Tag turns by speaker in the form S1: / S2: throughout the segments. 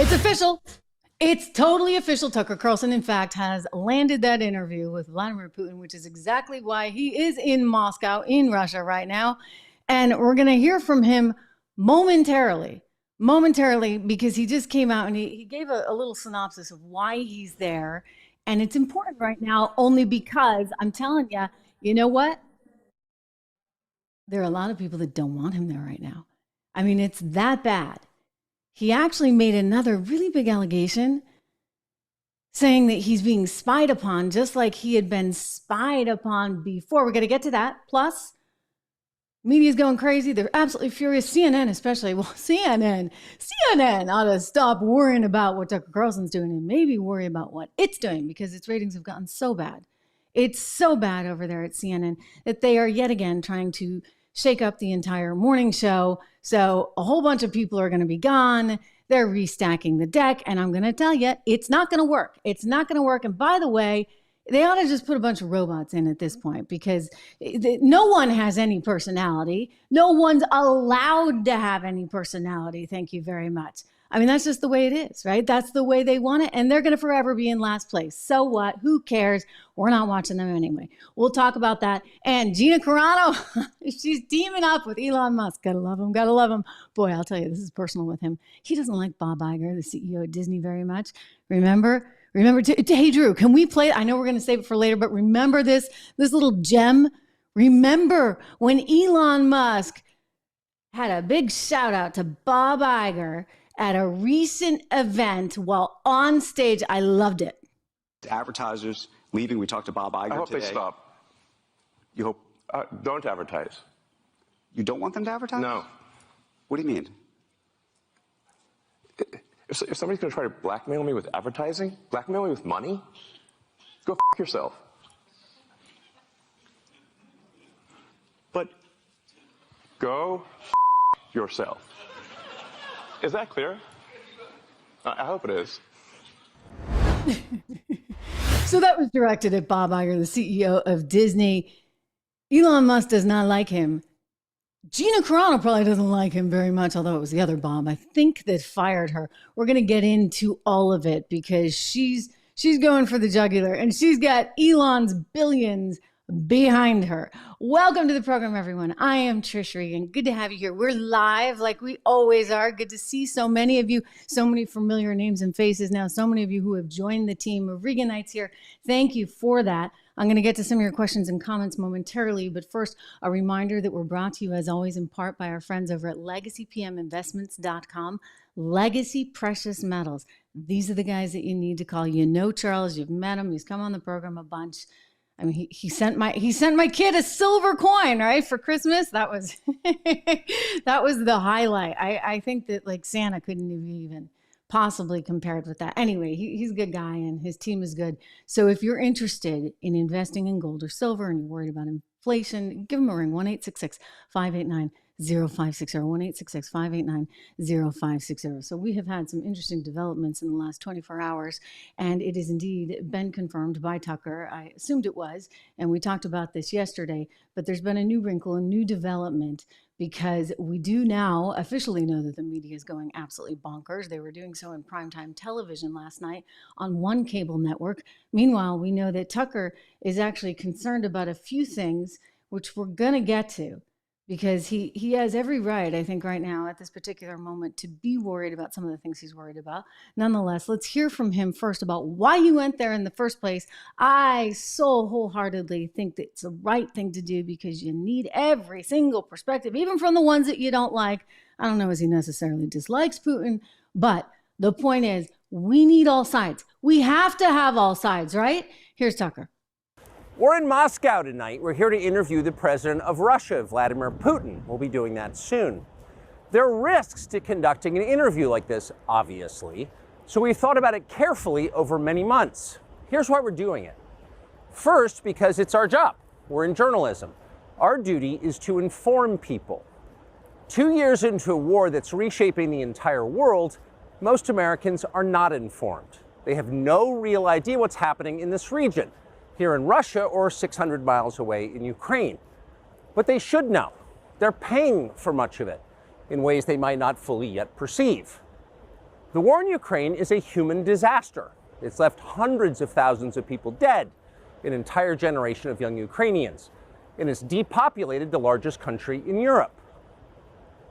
S1: It's official. It's totally official. Tucker Carlson, in fact, has landed that interview with Vladimir Putin, which is exactly why he is in Moscow, in Russia right now. And we're going to hear from him momentarily, because he just came out and he gave a little synopsis of why he's there. And it's important right now only because I'm telling you, you know what? There are a lot of people that don't want him there right now. I mean, it's that bad. He actually made another really big allegation saying that he's being spied upon, just like he had been spied upon before. We're going to get to that. Plus, media's going crazy. They're absolutely furious. CNN especially. Well, CNN ought to stop worrying about what Tucker Carlson's doing and maybe worry about what it's doing, because its ratings have gotten so bad. It's so bad over there at CNN that they are yet again trying to shake up the entire morning show. So a whole bunch of people are going to be gone. They're restacking the deck. And I'm going to tell you, it's not going to work. It's not going to work. And by the way, they ought to just put a bunch of robots in at this point, because no one has any personality. No one's allowed to have any personality. Thank you very much. I mean, that's just the way it is, right? That's the way they want it. And they're going to forever be in last place. So what? Who cares? We're not watching them anyway. We'll talk about that. And Gina Carano, she's teaming up with Elon Musk. Gotta love him. Gotta love him. Boy, I'll tell you, this is personal with him. He doesn't like Bob Iger, the CEO of Disney, very much. Remember, hey, Drew, can we play? I know we're going to save it for later, but remember this little gem. Remember when Elon Musk had a big shout out to Bob Iger at a recent event while on stage. I loved it.
S2: Advertisers leaving. We talked to Bob Iger today.
S3: I hope they stop.
S2: You hope?
S3: Don't advertise.
S2: You don't want them to advertise?
S3: No.
S2: What do you mean?
S3: If somebody's going to try to blackmail me with advertising, blackmail me with money, go f*** yourself.
S2: But
S3: go f*** yourself. Is that clear? I hope it is.
S1: So that was directed at Bob Iger, the CEO of Disney. Elon Musk does not like him. Gina Carano probably doesn't like him very much, although it was the other Bob, I think, that fired her. We're going to get into all of it because she's going for the jugular, and she's got Elon's billions behind her. Welcome to the program, everyone. I am Trish Regan. Good to have you here. We're live like we always are. Good to see so many of you, so many familiar names and faces now, so many of you who have joined the team of Reganites here. Thank you for that. I'm going to get to some of your questions and comments momentarily, but first, a reminder that we're brought to you, as always, in part by our friends over at LegacyPMInvestments.com. Legacy Precious Metals. These are the guys that you need to call. You know Charles, you've met him, he's come on the program a bunch. I mean, he sent my kid a silver coin, right, for Christmas. That was that was the highlight. I think that like Santa couldn't have even possibly compared with that. Anyway, he's a good guy and his team is good. So if you're interested in investing in gold or silver and you're worried about inflation, give them a ring, 1-866-589-0560, 1-866-589-0560. So we have had some interesting developments in the last 24 hours, and it has indeed been confirmed by Tucker. I assumed it was, and we talked about this yesterday, but there's been a new wrinkle, a new development, because we do now officially know that the media is going absolutely bonkers. They were doing so in primetime television last night on one cable network. Meanwhile, we know that Tucker is actually concerned about a few things, which we're going to get to, because he has every right, I think, right now at this particular moment to be worried about some of the things he's worried about. Nonetheless, let's hear from him first about why he went there in the first place. I so wholeheartedly think that it's the right thing to do, because you need every single perspective, even from the ones that you don't like. I don't know as he necessarily dislikes Putin, but the point is we need all sides. We have to have all sides, right? Here's Tucker.
S4: We're in Moscow tonight. We're here to interview the president of Russia, Vladimir Putin. We'll be doing that soon. There are risks to conducting an interview like this, obviously, so we thought about it carefully over many months. Here's why we're doing it. First, because it's our job. We're in journalism. Our duty is to inform people. 2 years into a war that's reshaping the entire world, most Americans are not informed. They have no real idea what's happening in this region, here in Russia or 600 miles away in Ukraine. But they should know. They're paying for much of it in ways they might not fully yet perceive. The war in Ukraine is a human disaster. It's left hundreds of thousands of people dead, an entire generation of young Ukrainians, and it's depopulated the largest country in Europe.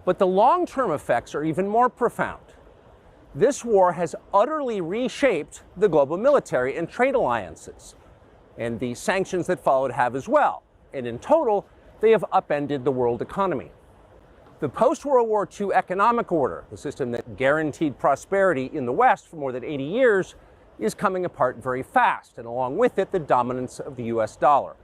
S4: But the long-term effects are even more profound. This war has utterly reshaped the global military and trade alliances, and the sanctions that followed have as well. And in total, they have upended the world economy. The post-World War II economic order, the system that guaranteed prosperity in the West for more than 80 years, is coming apart very fast, and along with it, the dominance of the US dollar.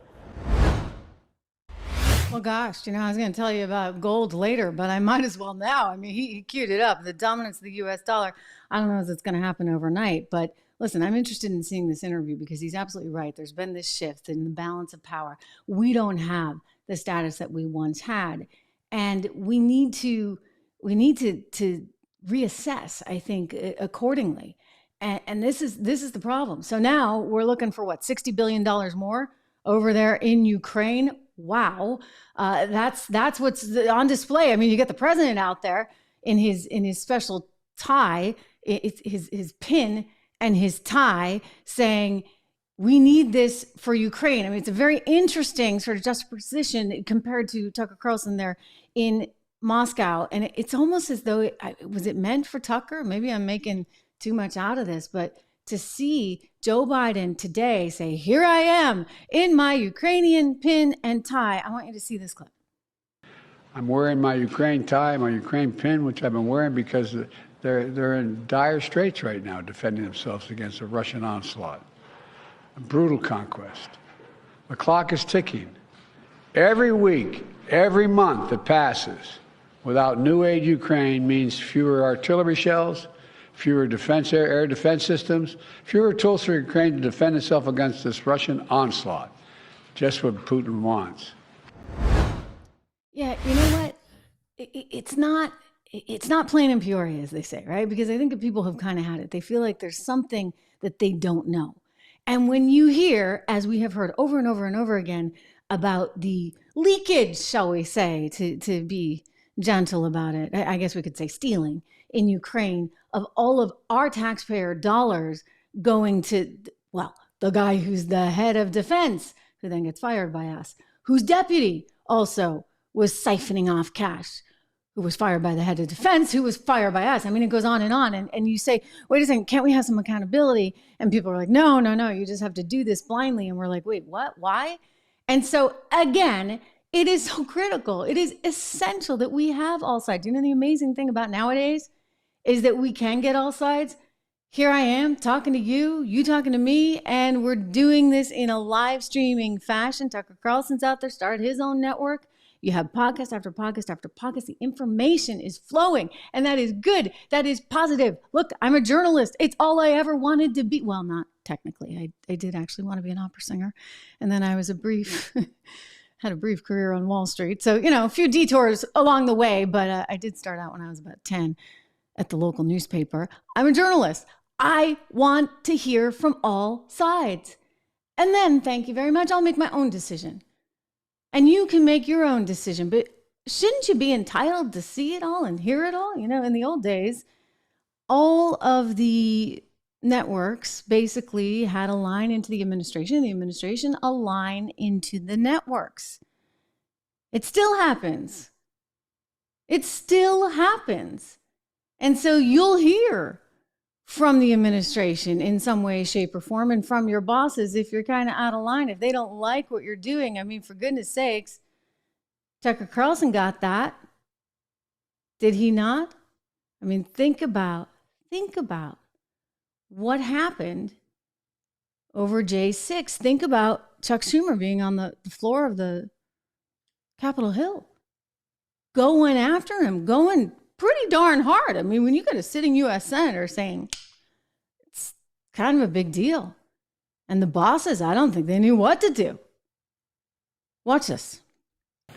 S1: Well, gosh, I was going to tell you about gold later, but I might as well now. I mean, he queued it up. The dominance of the US dollar. I don't know if it's going to happen overnight, but listen, I'm interested in seeing this interview because he's absolutely right. There's been this shift in the balance of power. We don't have the status that we once had, and we need to reassess, I think, accordingly. And this is the problem. So now we're looking for what, $60 billion more over there in Ukraine. Wow, that's what's on display. I mean, you get the president out there in his special tie, his pin and his tie, saying we need this for Ukraine. I mean, it's a very interesting sort of juxtaposition compared to Tucker Carlson there in Moscow, and it's almost as though was it meant for Tucker? Maybe I'm making too much out of this, but to see Joe Biden today say, here I am in my Ukrainian pin and tie. I want you to see this clip.
S5: I'm wearing my Ukraine tie, my Ukraine pin, which I've been wearing because they're in dire straits right now, defending themselves against a Russian onslaught, a brutal conquest. The clock is ticking. Every week, every month that passes without new aid Ukraine means fewer artillery shells, fewer air defense systems, fewer tools for Ukraine to defend itself against this Russian onslaught. Just what Putin wants.
S1: Yeah, you know what? It's not plain and Peoria, as they say, right? Because I think that people have kind of had it. They feel like there's something that they don't know. And when you hear, as we have heard over and over and over again, about the leakage, shall we say, to be gentle about it, I guess we could say stealing in Ukraine of all of our taxpayer dollars going to, well, the guy who's the head of defense, who then gets fired by us, whose deputy also was siphoning off cash, who was fired by the head of defense, who was fired by us. I mean, it goes on. And you say, wait a second, can't we have some accountability? And people are like, no, you just have to do this blindly. And we're like, wait, what? Why? And so again, it is so critical. It is essential that we have all sides. You know, the amazing thing about nowadays is that we can get all sides. Here I am talking to you, you talking to me, and we're doing this in a live streaming fashion. Tucker Carlson's out there, started his own network. You have podcast after podcast after podcast. The information is flowing, and that is good. That is positive. Look, I'm a journalist. It's all I ever wanted to be. Well, not technically. I did actually want to be an opera singer. And then I was had a brief career on Wall Street. So, a few detours along the way, but I did start out when I was about 10 at the local newspaper. I'm a journalist. I want to hear from all sides. And then, thank you very much, I'll make my own decision. And you can make your own decision, but shouldn't you be entitled to see it all and hear it all? In the old days, all of the networks basically had a line into the administration a line into the networks. It still happens. And so you'll hear from the administration in some way, shape, or form, and from your bosses if you're kind of out of line, if they don't like what you're doing. I mean, for goodness sakes, Tucker Carlson got that. Did he not? I mean, think about what happened over J6. Think about Chuck Schumer being on the floor of the Capitol Hill, going after him, going pretty darn hard. I mean, when you got a sitting U.S. senator saying it's kind of a big deal, and the bosses, I don't think they knew what to do. Watch this.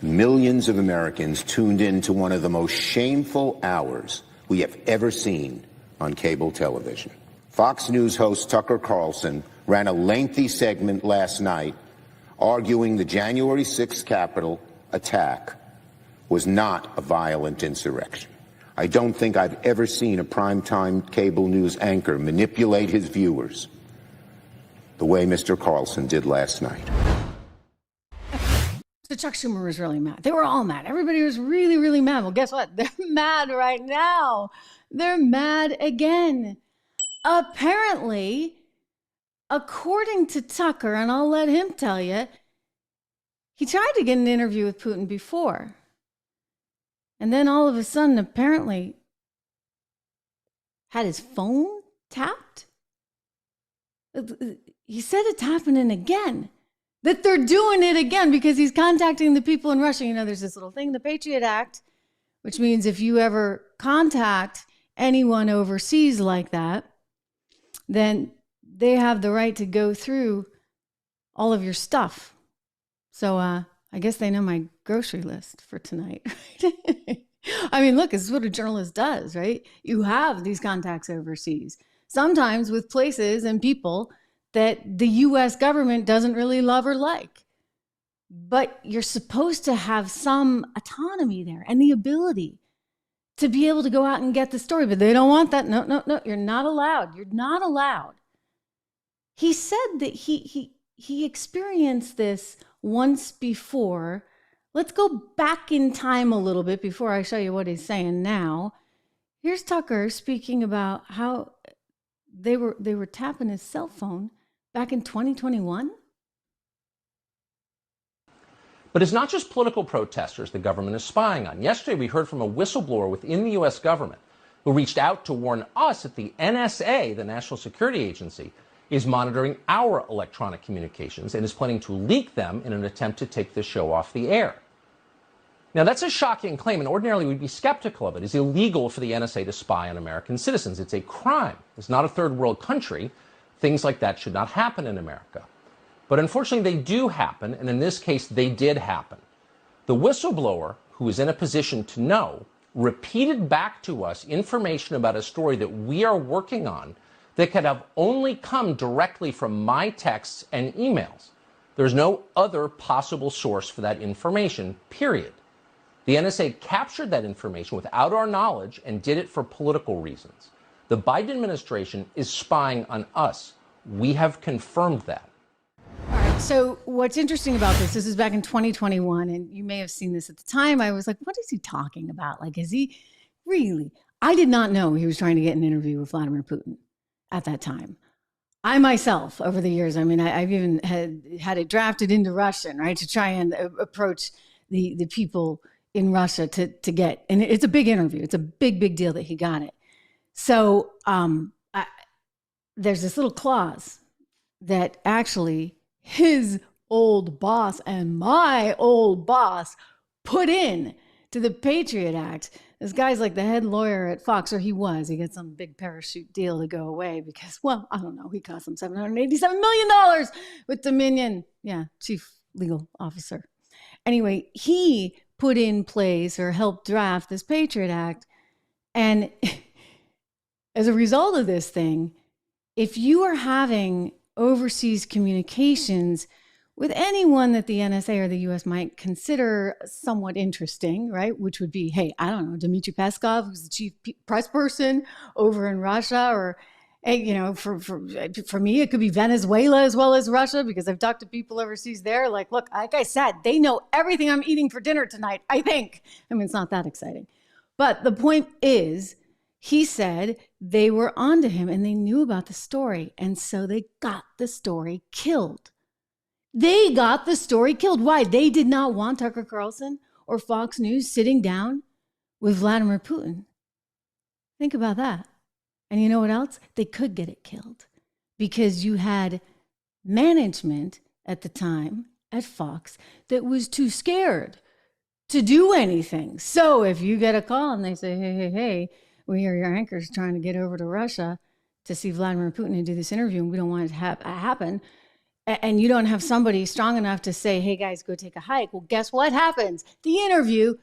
S6: Millions of Americans tuned in to one of the most shameful hours we have ever seen on cable television. Fox News host Tucker Carlson ran a lengthy segment last night arguing the January 6th Capitol attack was not a violent insurrection. I don't think I've ever seen a primetime cable news anchor manipulate his viewers the way Mr. Carlson did last night.
S1: So Chuck Schumer was really mad. They were all mad. Everybody was really, really mad. Well, guess what? They're mad right now. They're mad again. Apparently, according to Tucker, and I'll let him tell you, he tried to get an interview with Putin before. And then all of a sudden, apparently, had his phone tapped. He said it's happening again. That they're doing it again because he's contacting the people in Russia. You know, there's this little thing, the Patriot Act, which means if you ever contact anyone overseas like that, then they have the right to go through all of your stuff. So I guess they know my grocery list for tonight. I mean, look, this is what a journalist does, right? You have these contacts overseas, sometimes with places and people that the U.S. government doesn't really love or like. But you're supposed to have some autonomy there and the ability to be able to go out and get the story. But they don't want that. No, you're not allowed. You're not allowed. He said that he experienced this once before. Let's go back in time a little bit before I show you what he's saying now. Here's Tucker speaking about how they were tapping his cell phone back in 2021.
S4: But it's not just political protesters the government is spying on. Yesterday, we heard from a whistleblower within the U.S. government who reached out to warn us that the NSA, the National Security Agency, is monitoring our electronic communications and is planning to leak them in an attempt to take the show off the air. Now, that's a shocking claim, and ordinarily we'd be skeptical of it. It's illegal for the NSA to spy on American citizens. It's a crime. It's not a third world country. Things like that should not happen in America. But unfortunately, they do happen, and in this case, they did happen. The whistleblower, who is in a position to know, repeated back to us information about a story that we are working on that could have only come directly from my texts and emails. There's no other possible source for that information, period. The NSA captured that information without our knowledge and did it for political reasons. The Biden administration is spying on us. We have confirmed that.
S1: All right. So what's interesting about this is back in 2021, and you may have seen this at the time. I was like, what is he talking about? Like, is he really? I did not know he was trying to get an interview with Vladimir Putin at that time. I myself, over the years, I mean, I've even had it drafted into Russian, right, to try and approach the people in Russia to get, and it's a big interview. It's a big deal that he got it. So there's this little clause that actually his old boss and my old boss put in to the Patriot Act. This guy's like the head lawyer at Fox, or he was. He got some big parachute deal to go away because, well, I don't know. He cost him $787 million with Dominion. Yeah, chief legal officer. Anyway, he put in place or helped draft this Patriot Act. And as a result of this thing, if you are having overseas communications with anyone that the NSA or the U.S. might consider somewhat interesting, right? Which would be, hey, I don't know, Dmitry Peskov, who's the chief press person over in Russia, or, you know, for me, it could be Venezuela as well as Russia, because I've talked to people overseas there. Like, look, like I said, they know everything I'm eating for dinner tonight, I think. I mean, it's not that exciting. But the point is, he said they were onto him and they knew about the story. And so they got the story killed. They got the story killed. Why? They did not want Tucker Carlson or Fox News sitting down with Vladimir Putin. Think about that. And you know what else? They could get it killed because you had management at the time at Fox that was too scared to do anything. So if you get a call and they say, hey, we hear your anchor's trying to get over to Russia to see Vladimir Putin and do this interview, and we don't want it to happen, and you don't have somebody strong enough to say, hey, guys, go take a hike. Well, guess what happens? The interview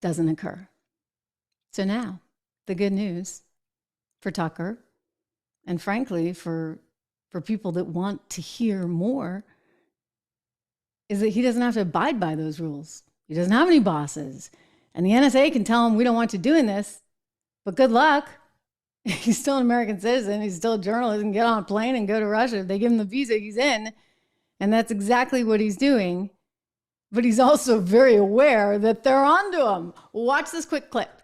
S1: doesn't occur. So now, the good news for Tucker, and frankly, for people that want to hear more, is that he doesn't have to abide by those rules. He doesn't have any bosses. And the NSA can tell him, we don't want you doing this, but good luck. He's still an American citizen. He's still a journalist and get on a plane and go to Russia. If they give him the visa, he's in. And that's exactly what he's doing. But he's also very aware that they're onto him. Watch this quick clip.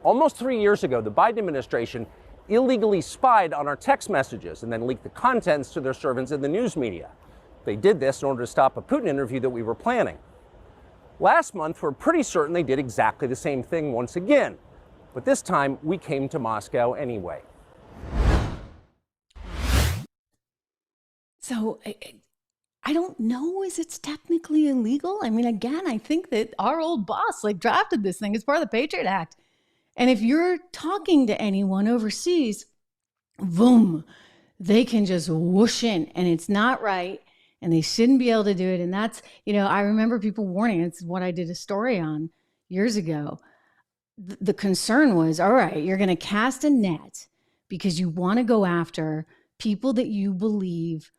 S4: Almost 3 years ago, the Biden administration illegally spied on our text messages and then leaked the contents to their servants in the news media. They did this in order to stop a Putin interview that we were planning. Last month, we're pretty certain they did exactly the same thing once again. But this time, we came to Moscow anyway.
S1: So I don't know if it's technically illegal. I mean, again, I think that our old boss drafted this thing as part of the Patriot Act. And if you're talking to anyone overseas, boom, they can just whoosh in, and it's not right, and they shouldn't be able to do it. And that's, I remember people warning. It's what I did a story on years ago. The concern was, all right, you're going to cast a net because you want to go after people that you believe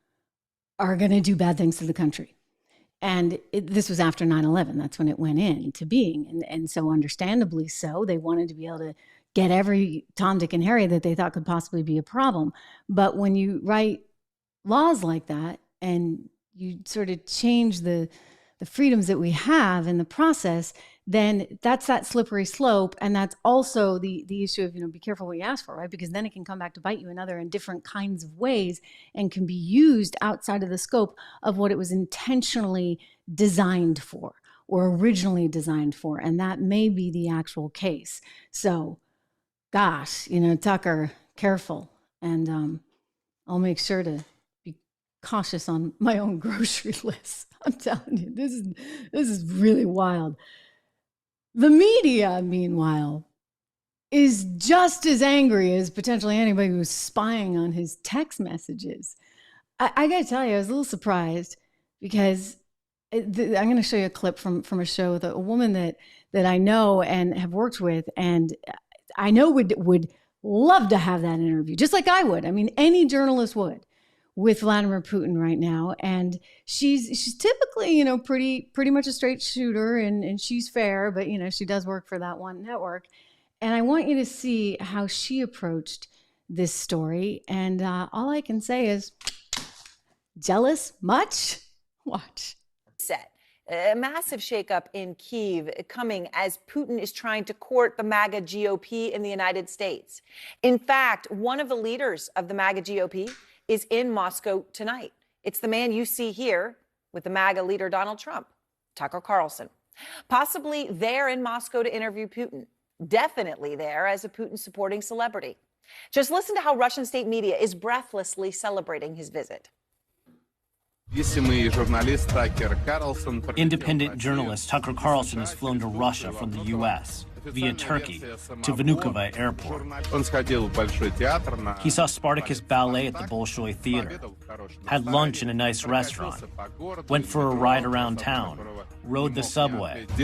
S1: are going to do bad things to the country. And this was after 9/11. That's when it went into being. And so understandably so, they wanted to be able to get every Tom, Dick, and Harry that they thought could possibly be a problem. But when you write laws like that and you sort of change the freedoms that we have in the process, then that's that slippery slope. And that's also the issue of, be careful what you ask for, right? Because then it can come back to bite you in different kinds of ways and can be used outside of the scope of what it was intentionally designed for or originally designed for. And that may be the actual case. So, gosh, Tucker, careful. And I'll make sure to be cautious on my own grocery list. I'm telling you, this is really wild. The media, meanwhile, is just as angry as potentially anybody who's spying on his text messages. I got to tell you, I was a little surprised because I'm going to show you a clip from a show with a woman that I know and have worked with, and I know would love to have that interview, just like I would. I mean, any journalist would, with Vladimir Putin right now. And she's typically, pretty much a straight shooter and she's fair, but she does work for that one network. And I want you to see how she approached this story. And all I can say is, jealous much? Watch.
S7: Set. A massive shakeup in Kyiv coming as Putin is trying to court the MAGA GOP in the United States. In fact, one of the leaders of the MAGA GOP is in Moscow tonight. It's the man you see here with the MAGA leader Donald Trump, Tucker Carlson. Possibly there in Moscow to interview Putin. Definitely there as a Putin-supporting celebrity. Just listen to how Russian state media is breathlessly celebrating his visit.
S8: Independent journalist Tucker Carlson has flown to Russia from the U.S. via Turkey to Vnukovo Airport. He saw Spartacus Ballet at the Bolshoi Theater, had lunch in a nice restaurant, went for a ride around town, rode the subway. He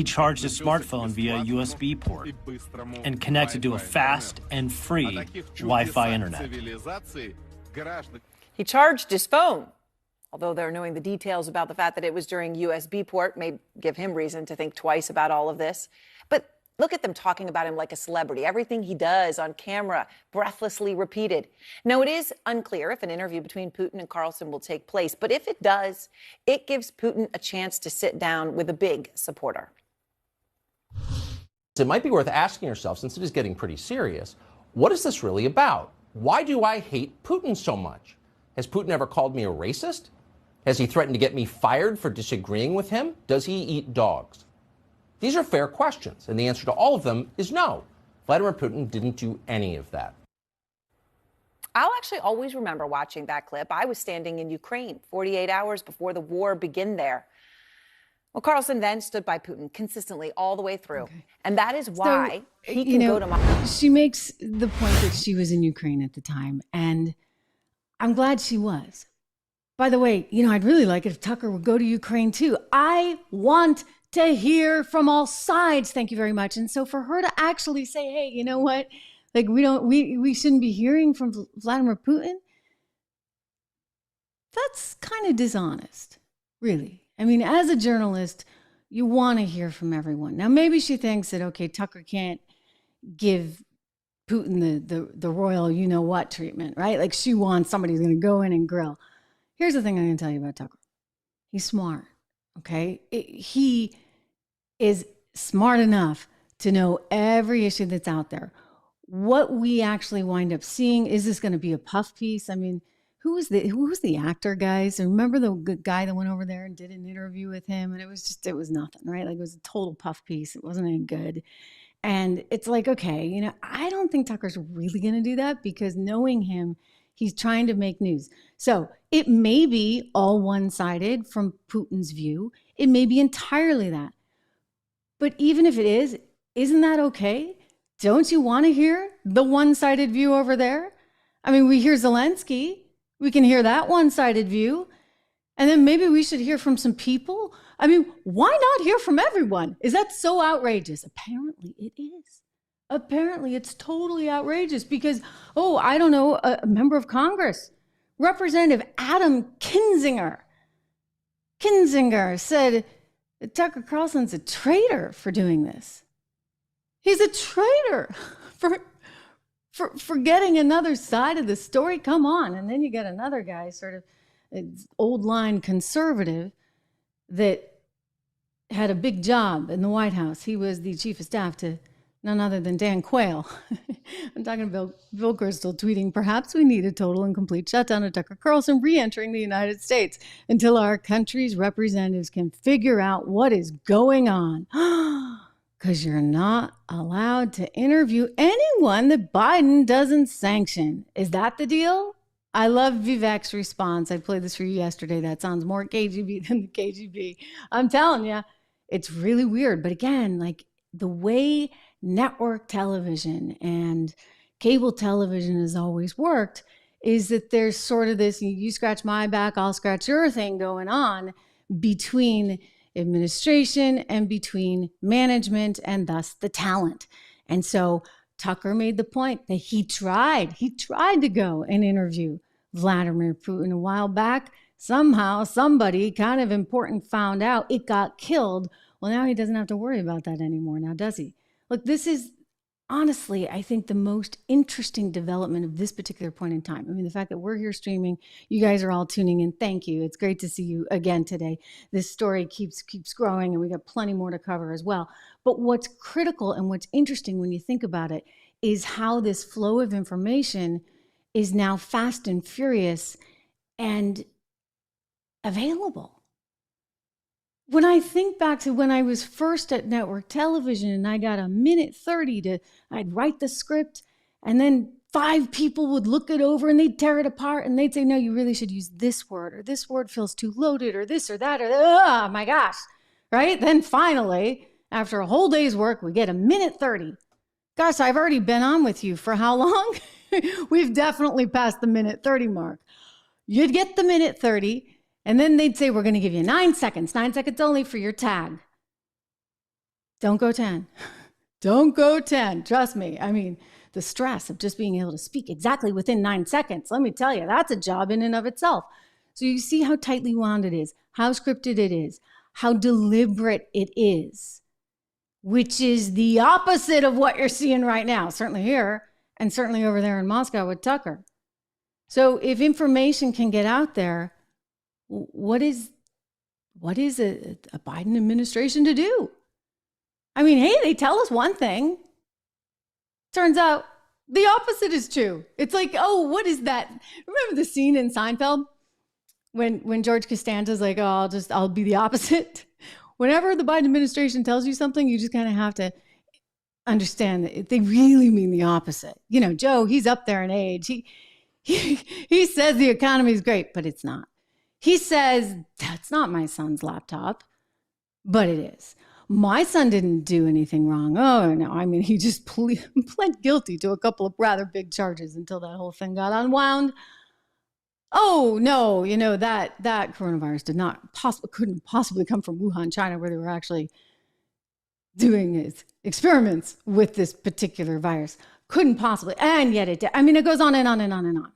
S8: charged his smartphone via a USB port and connected to a fast and free Wi-Fi internet.
S7: He charged his phone, although they're knowing the details about the fact that it was during USB port may give him reason to think twice about all of this. But look at them talking about him like a celebrity. Everything he does on camera, breathlessly repeated. Now, it is unclear if an interview between Putin and Carlson will take place, but if it does, it gives Putin a chance to sit down with a big supporter.
S4: It might be worth asking yourself, since it is getting pretty serious, what is this really about? Why do I hate Putin so much? Has Putin ever called me a racist? Has he threatened to get me fired for disagreeing with him? Does he eat dogs? These are fair questions, and the answer to all of them is no. Vladimir Putin didn't do any of that.
S7: I'll actually always remember watching that clip. I was standing in Ukraine 48 hours before the war began there. Well, Carlson then stood by Putin consistently all the way through. Okay. And that is why he can go to Moscow.
S1: She makes the point that she was in Ukraine at the time, and I'm glad she was. By the way, I'd really like it if Tucker would go to Ukraine too. I want to hear from all sides. Thank you very much. And so for her to actually say, hey, you know what? We shouldn't be hearing from Vladimir Putin. That's kind of dishonest, really. I mean, as a journalist, you want to hear from everyone. Now, maybe she thinks that, okay, Tucker can't give Putin the royal you-know-what treatment, right? Like she wants somebody who's going to go in and grill. Here's the thing I'm going to tell you about Tucker. He's smart, okay? He is smart enough to know every issue that's out there. What we actually wind up seeing, is this going to be a puff piece? I mean, who was the actor, guys? And remember the guy that went over there and did an interview with him, and it was nothing, right? Like it was a total puff piece. It wasn't any good. And it's like, okay, I don't think Tucker's really going to do that, because knowing him, he's trying to make news. So it may be all one-sided from Putin's view. It may be entirely that. But even if it is, isn't that okay? Don't you want to hear the one-sided view over there? I mean, we hear Zelensky. We can hear that one-sided view. And then maybe we should hear from some people. I mean, why not hear from everyone? Is that so outrageous? Apparently it is. Apparently it's totally outrageous because, I don't know, a member of Congress, Representative Adam Kinzinger said that Tucker Carlson's a traitor for doing this. He's a traitor for getting another side of the story. Come on. And then you get another guy, sort of old line conservative, that had a big job in the White House. He was the chief of staff to none other than Dan Quayle. I'm talking about Bill Kristol tweeting, perhaps we need a total and complete shutdown of Tucker Carlson re-entering the United States until our country's representatives can figure out what is going on. Because you're not allowed to interview anyone that Biden doesn't sanction. Is that the deal? I love Vivek's response. I played this for you yesterday. That sounds more KGB than the KGB. I'm telling you, it's really weird. But again, like the way network television and cable television has always worked is that there's sort of this, you scratch my back, I'll scratch your thing going on between administration and between management and thus the talent. And so Tucker made the point that he tried to go and interview Vladimir Putin a while back. Somehow somebody kind of important found out, it got killed. Well, now he doesn't have to worry about that anymore, now does he? Look, this is honestly, I think, the most interesting development of this particular point in time. I mean, the fact that we're here streaming, you guys are all tuning in. Thank you. It's great to see you again today. This story keeps growing, and we got plenty more to cover as well. But what's critical and what's interesting when you think about it is how this flow of information is now fast and furious and available. When I think back to when I was first at network television and I got a minute 30 I'd write the script, and then 5 people would look it over and they'd tear it apart and they'd say, no, you really should use this word, or this word feels too loaded, or this or that, or oh my gosh, right? Then finally, after a whole day's work, we get a minute 30. Gosh, I've already been on with you for how long? We've definitely passed the minute 30 mark. You'd get the minute 30. And then they'd say, we're going to give you 9 seconds only for your tag. Don't go 10. Don't go 10. Trust me. I mean, the stress of just being able to speak exactly within 9 seconds, let me tell you, that's a job in and of itself. So you see how tightly wound it is, how scripted it is, how deliberate it is, which is the opposite of what you're seeing right now, certainly here and certainly over there in Moscow with Tucker. So if information can get out there, what is a Biden administration to do? I mean, hey, they tell us one thing. Turns out the opposite is true. It's like, oh, what is that? Remember the scene in Seinfeld when George Costanza's like, oh, I'll be the opposite. Whenever the Biden administration tells you something, you just kind of have to understand that they really mean the opposite. You know, Joe, he's up there in age. He says the economy is great, but it's not. He says, that's not my son's laptop, but it is. My son didn't do anything wrong. Oh, no. I mean, he just pled guilty to a couple of rather big charges until that whole thing got unwound. Oh, no, that coronavirus couldn't possibly come from Wuhan, China, where they were actually doing experiments with this particular virus. Couldn't possibly. And yet it did. I mean, it goes on and on and on and on.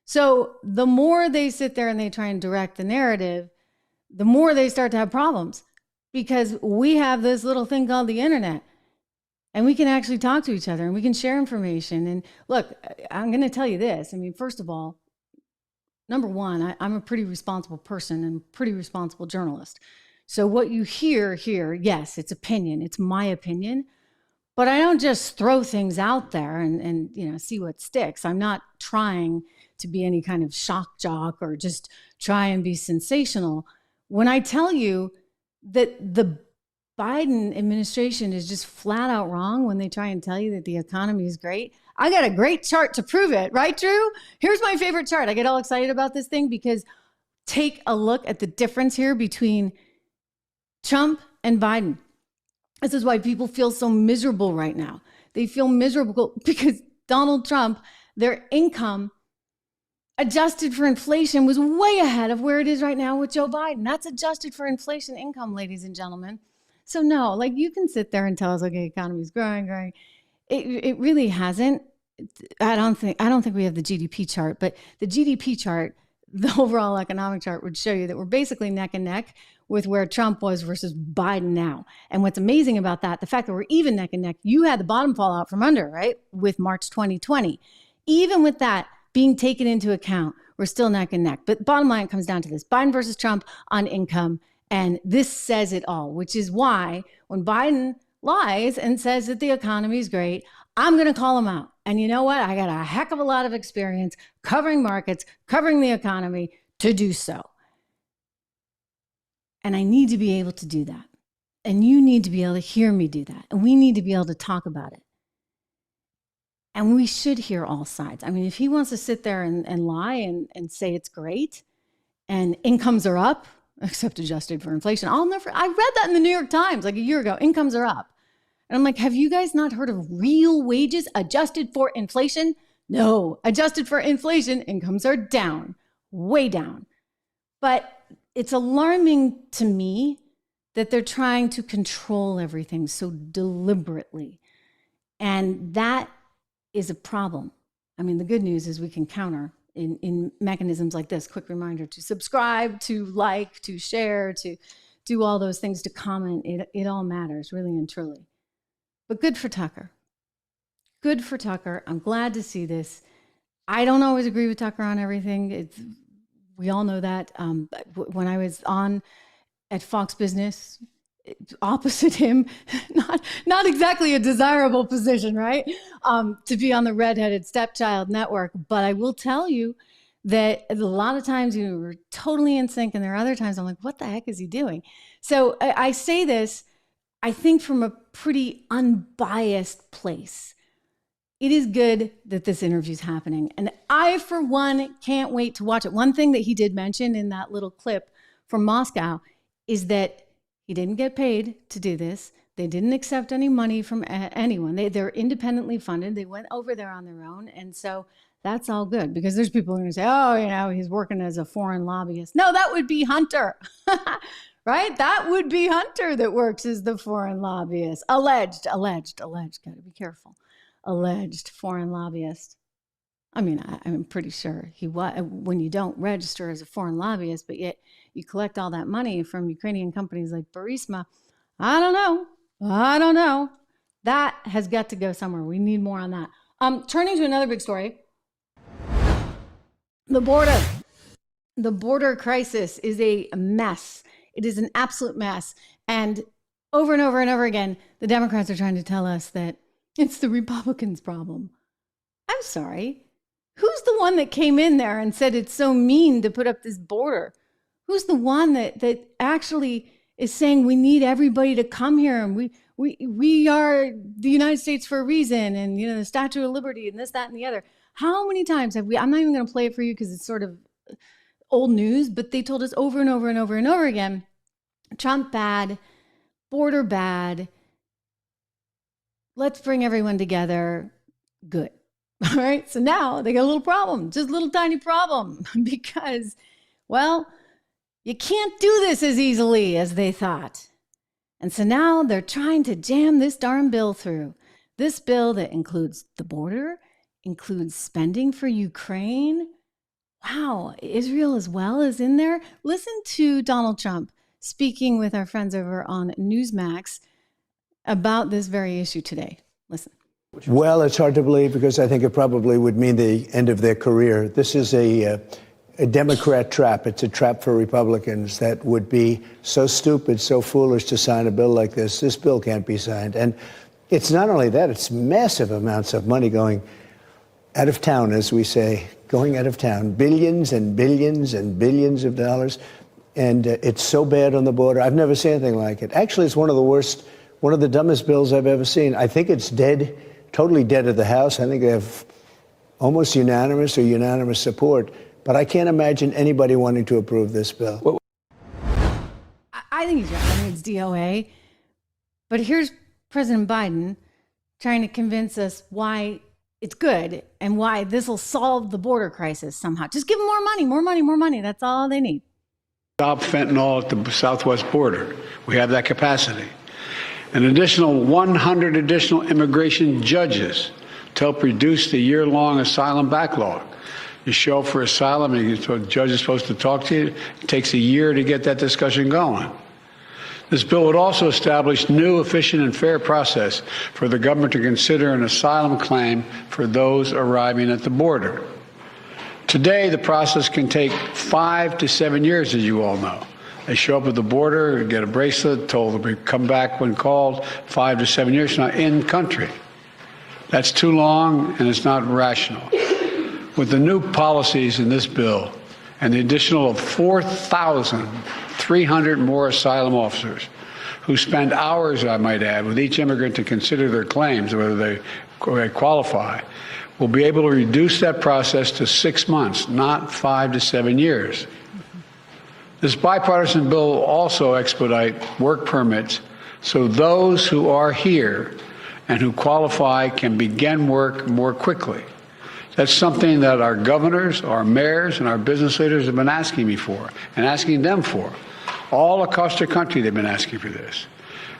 S1: So the more they sit there and they try and direct the narrative, the more they start to have problems, because we have this little thing called the internet, and we can actually talk to each other and we can share information. And look, I'm going to tell you this. I mean, first of all, number one, I'm a pretty responsible person and pretty responsible journalist. So what you hear here, yes, it's opinion. It's my opinion. But I don't just throw things out there and see what sticks. I'm not trying to be any kind of shock jock or just try and be sensational. When I tell you that the Biden administration is just flat out wrong when they try and tell you that the economy is great, I got a great chart to prove it, right, Drew? Here's my favorite chart. I get all excited about this thing because take a look at the difference here between Trump and Biden. This is why people feel so miserable right now. They feel miserable because Donald Trump, their income adjusted for inflation was way ahead of where it is right now with Joe Biden. That's adjusted for inflation income, ladies and gentlemen. So no, like you can sit there and tell us, okay, the economy's growing. It really hasn't. I don't think we have the GDP chart, but the GDP chart, the overall economic chart would show you that we're basically neck and neck with where Trump was versus Biden now. And what's amazing about that, the fact that we're even neck and neck, you had the bottom fall out from under, right? With March 2020. Even with that being taken into account, we're still neck and neck. But bottom line comes down to this: Biden versus Trump on income. And this says it all, which is why when Biden lies and says that the economy is great, I'm going to call him out. And you know what? I got a heck of a lot of experience covering markets, covering the economy to do so. And I need to be able to do that. And you need to be able to hear me do that. And we need to be able to talk about it. And we should hear all sides. I mean, if he wants to sit there and lie and say it's great and incomes are up, except adjusted for inflation, I read that in the New York Times like a year ago, incomes are up. And I'm like, have you guys not heard of real wages adjusted for inflation? No, adjusted for inflation, incomes are down, way down. But it's alarming to me that they're trying to control everything so deliberately. And that is a problem. I mean, the good news is we can counter in mechanisms like this. Quick reminder to subscribe, to like, to share, to do all those things, to comment. It all matters, really and truly. But good for Tucker. Good for Tucker. I'm glad to see this. I don't always agree with Tucker on everything. We all know that. When I was on at Fox Business, opposite him, not exactly a desirable position, right? To be on the redheaded stepchild network. But I will tell you that a lot of times we were totally in sync, and there are other times I'm like, what the heck is he doing? So I say this, I think, from a pretty unbiased place. It is good that this interview is happening. And I, for one, can't wait to watch it. One thing that he did mention in that little clip from Moscow is that he didn't get paid to do this. They didn't accept any money from anyone. They're independently funded. They went over there on their own. And so that's all good, because there's people who are going to say, oh, he's working as a foreign lobbyist. No, that would be Hunter, right? That would be Hunter that works as the foreign lobbyist. Alleged, got to be careful. Alleged foreign lobbyist. I mean, I'm pretty sure he was, when you don't register as a foreign lobbyist, but yet you collect all that money from Ukrainian companies like Burisma. I don't know. That has got to go somewhere. We need more on that. Turning to another big story. The border crisis is a mess. It is an absolute mess. And over and over again, the Democrats are trying to tell us that it's the Republicans' problem. I'm sorry. Who's the one that came in there and said it's so mean to put up this border? Who's the one that actually is saying we need everybody to come here, and we are the United States for a reason, and the Statue of Liberty and this, that, and the other? How many times have we? I'm not even going to play it for you because it's sort of old news, but they told us over and over again, Trump bad, border bad. Let's bring everyone together. Good. All right. So now they got a little problem, just a little tiny problem, because, well, you can't do this as easily as they thought. And so now they're trying to jam this darn bill through. This bill that includes the border, includes spending for Ukraine. Wow, Israel as well is in there. Listen to Donald Trump speaking with our friends over on Newsmax about this very issue today. Listen.
S9: Well, it's hard to believe because I think it probably would mean the end of their career. This is a Democrat trap. It's a trap for Republicans that would be so stupid, so foolish to sign a bill like this. This bill can't be signed. And it's not only that, it's massive amounts of money going out of town, as we say, going out of town, billions and billions and billions of dollars. And it's so bad on the border. I've never seen anything like it. Actually, it's one of the worst, one of the dumbest bills I've ever seen. I think it's dead, totally dead at the House. I think they have almost unanimous support. But I can't imagine anybody wanting to approve this bill.
S1: I think he's right. I think it's DOA. But here's President Biden trying to convince us why it's good and why this will solve the border crisis somehow. Just give them more money, more money, more money. That's all they need.
S5: Stop fentanyl at the southwest border. We have that capacity. An additional 100 additional immigration judges to help reduce the year-long asylum backlog. You show up for asylum and the judge is supposed to talk to you. It takes a year to get that discussion going. This bill would also establish new, efficient, and fair process for the government to consider an asylum claim for those arriving at the border. Today, the process can take 5 to 7 years, as you all know. They show up at the border, get a bracelet, told to come back when called, 5 to 7 years from now, in country. That's too long, and it's not rational. With the new policies in this bill and the additional of 4,300 more asylum officers who spend hours, I might add, with each immigrant to consider their claims, whether they qualify, we'll be able to reduce that process to 6 months, not 5 to 7 years. This bipartisan bill will also expedite work permits so those who are here and who qualify can begin work more quickly. That's something that our governors, our mayors, and our business leaders have been asking me for and asking them for. All across the country, they've been asking for this.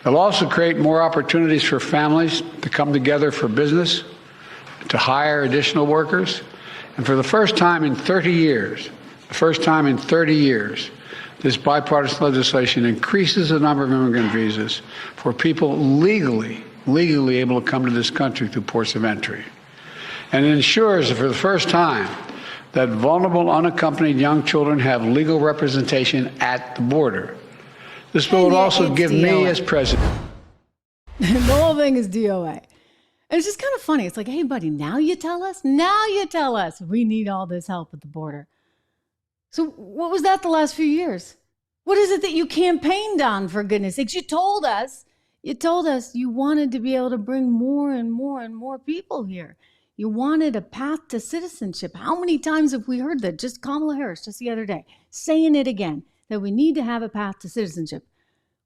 S5: It'll also create more opportunities for families to come together for business, to hire additional workers. And for the first time in 30 years, this bipartisan legislation increases the number of immigrant visas for people legally able to come to this country through ports of entry. And it ensures that for the first time that vulnerable, unaccompanied young children have legal representation at the border. This bill would also give me as president.
S1: The whole thing is DOA. And it's just kind of funny. It's like, hey, buddy, now you tell us we need all this help at the border. So what was that the last few years? What is it that you campaigned on, for goodness sakes? You told us you wanted to be able to bring more and more and more people here. You wanted a path to citizenship. How many times have we heard that? Just Kamala Harris, just the other day, saying it again, that we need to have a path to citizenship.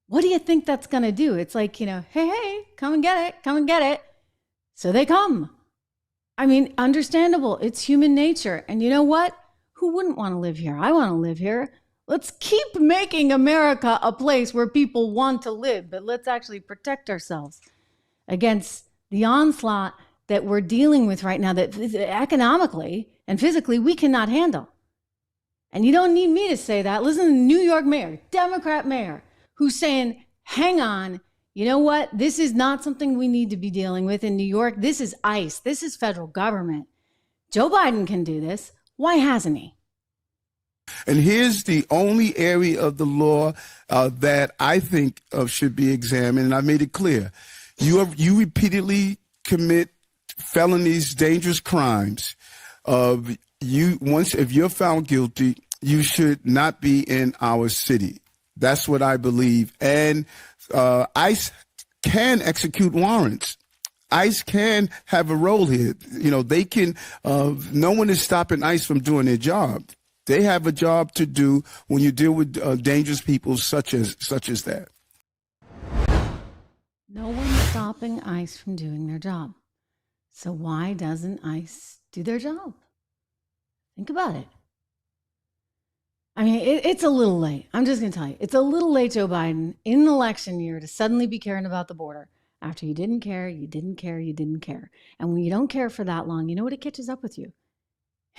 S1: What do you think that's going to do? It's like, hey, come and get it. So they come. I mean, understandable. It's human nature. And you know what? Who wouldn't want to live here? I want to live here. Let's keep making America a place where people want to live, but let's actually protect ourselves against the onslaught that we're dealing with right now that economically and physically we cannot handle. And you don't need me to say that. Listen to the New York mayor, Democrat mayor, who's saying, hang on, you know what? This is not something we need to be dealing with in New York. This is ICE. This is federal government. Joe Biden can do this. Why hasn't he?
S10: And here's the only area of the law that I think should be examined, and I made it clear. You repeatedly commit felonies, dangerous crimes. If you're found guilty, you should not be in our city. That's what I believe. And ICE can execute warrants. ICE can have a role here. They can. No one is stopping ICE from doing their job. They have a job to do when you deal with dangerous people such as that.
S1: No one's stopping ICE from doing their job. So why doesn't ICE do their job? Think about it. I mean, it's a little late. I'm just going to tell you, it's a little late, Joe Biden, in an election year to suddenly be caring about the border. After you didn't care. And when you don't care for that long, you know what? It catches up with you.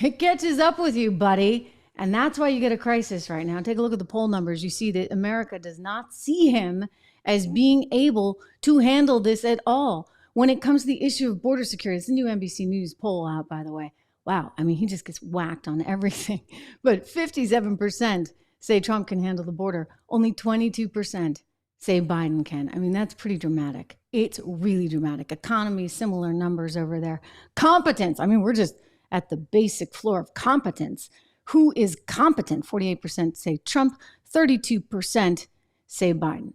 S1: It catches up with you, buddy. And that's why you get a crisis right now. Take a look at the poll numbers. You see that America does not see him as being able to handle this at all. When it comes to the issue of border security, it's a new NBC News poll out, by the way. Wow. I mean, he just gets whacked on everything. But 57% say Trump can handle the border. Only 22% say Biden can. I mean, that's pretty dramatic. It's really dramatic. Economy, similar numbers over there. Competence. I mean, we're just at the basic floor of competence. Who is competent? 48% say Trump, 32% say Biden.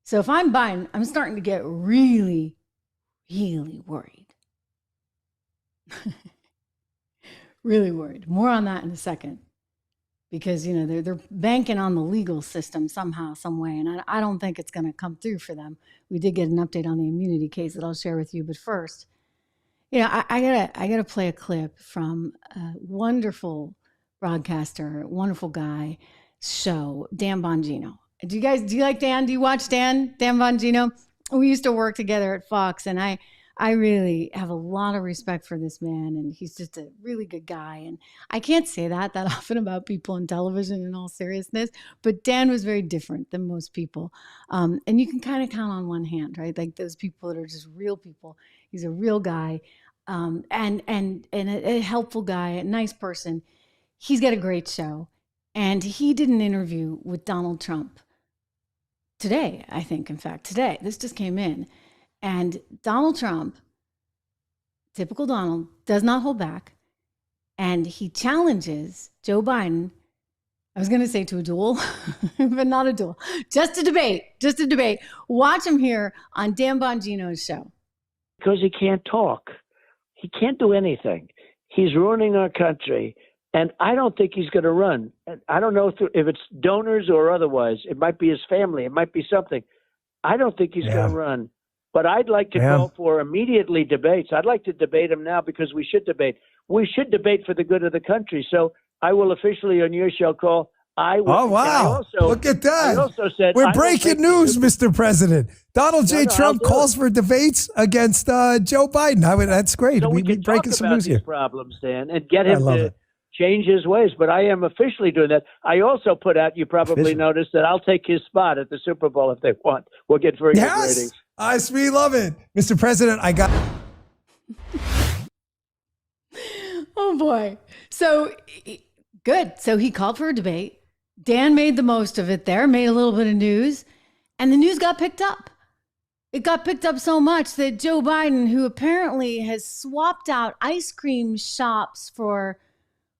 S1: So if I'm Biden, I'm starting to get really, really worried. Really worried. More on that in a second. Because, you know, they're banking on the legal system somehow, some way. And I don't think it's going to come through for them. We did get an update on the immunity case that I'll share with you. But first, you know, I gotta play a clip from a wonderful broadcaster, wonderful guy, show, Dan Bongino. Do you like Dan? Do you watch Dan Bongino? We used to work together at Fox, and I really have a lot of respect for this man, and he's just a really good guy. And I can't say that often about people in television, in all seriousness, but Dan was very different than most people. And you can kind of count on one hand, right? Like those people that are just real people. He's a real guy, and a helpful guy, a nice person. He's got a great show, and he did an interview with Donald Trump today, I think, in fact, today. This just came in. And Donald Trump, typical Donald, does not hold back. And he challenges Joe Biden, I was going to say to a duel, but not a duel, just a debate. Watch him here on Dan Bongino's show.
S11: Because he can't talk. He can't do anything. He's ruining our country. And I don't think he's going to run. I don't know if it's donors or otherwise. It might be his family. It might be something. I don't think he's going to run. But I'd like to call for immediately debates. I'd like to debate him now because we should debate. We should debate for the good of the country. So I will officially on your show call.
S12: Oh, wow. Look at that.
S11: I also said,
S12: we're breaking news, Mr. President. Donald J. Trump calls for debates against Joe Biden. That's great.
S11: So we can breaking some news here. Problems, Dan, and get him to change his ways. But I am officially doing that. I also put out, you probably noticed, that I'll take his spot at the Super Bowl if they want. We'll get very good ratings.
S12: We love it. Mr. President, I got...
S1: Oh, boy. So, good. So he called for a debate. Dan made the most of it there, made a little bit of news, and the news got picked up. It got picked up so much that Joe Biden, who apparently has swapped out ice cream shops for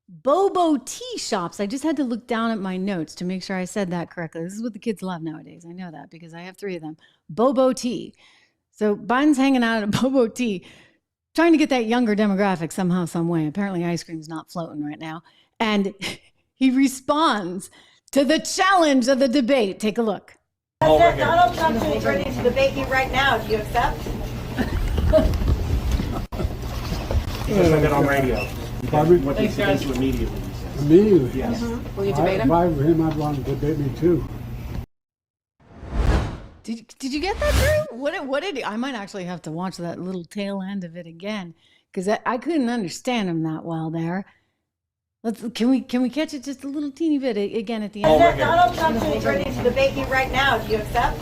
S1: bobo tea shops. I just had to look down at my notes to make sure I said that correctly. This is what the kids love nowadays. I know that because I have 3 of them. Bobo tea. So Biden's hanging out at Bobo tea, trying to get that younger demographic somehow, some way. Apparently ice cream's not floating right now. And he responds to the challenge of the debate. Take a look.
S7: Donald Trump is ready to debate you right now. Do you accept?
S8: He just said that on radio. What
S5: Thanks,
S8: guys. You immediately.
S5: Immediately?
S8: Yes.
S7: Mm-hmm. Will you debate him?
S5: If I were him, I'd want to debate me too.
S1: Did you get that through? What did he, I might actually have to watch that little tail end of it again because I couldn't understand him that well there. Can we catch it just a little teeny bit again at the end?
S7: Donald Trump is ready to debate you right now. Do you accept?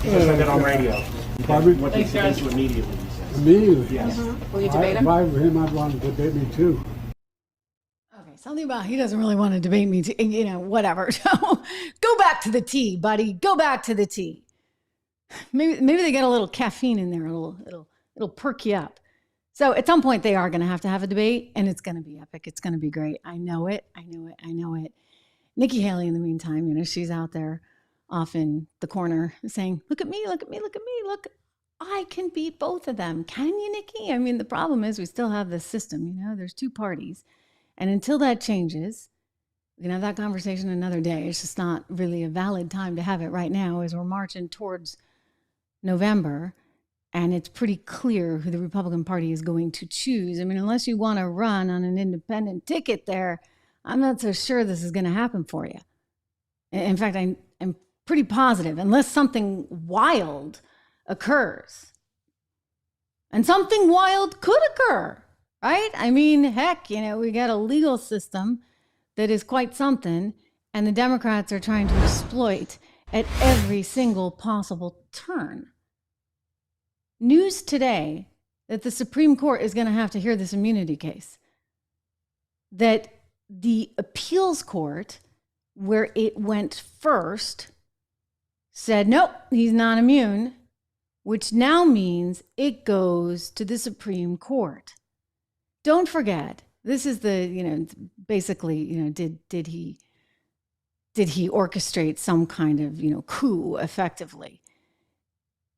S8: He just said that on radio. What guys. You immediately.
S5: Immediately?
S8: Yes.
S7: Mm-hmm. Will you debate him?
S5: If I were him, I'd want to debate me too.
S1: Okay, something about he doesn't really want to debate me, whatever. So go back to the tea, buddy. Go back to the tea. Maybe they get a little caffeine in there. It'll perk you up. So at some point they are going to have a debate, and it's going to be epic. It's going to be great. I know it. Nikki Haley, in the meantime, she's out there off in the corner saying, look at me, look at me, look at me, look. I can beat both of them. Can you, Nikki? I mean, the problem is we still have this system, there's 2 parties. And until that changes, we can have that conversation another day. It's just not really a valid time to have it right now as we're marching towards November. And it's pretty clear who the Republican Party is going to choose. I mean, unless you want to run on an independent ticket there, I'm not so sure this is going to happen for you. In fact, I'm pretty positive, unless something wild occurs, And something wild could occur, right? I mean, heck, we got a legal system that is quite something, and the Democrats are trying to exploit at every single possible turn. News today that the Supreme Court is going to have to hear this immunity case. That the appeals court, where it went first, said, nope, he's not immune, which now means it goes to the Supreme Court. Don't forget, this is the, basically, did he orchestrate some kind of, coup effectively?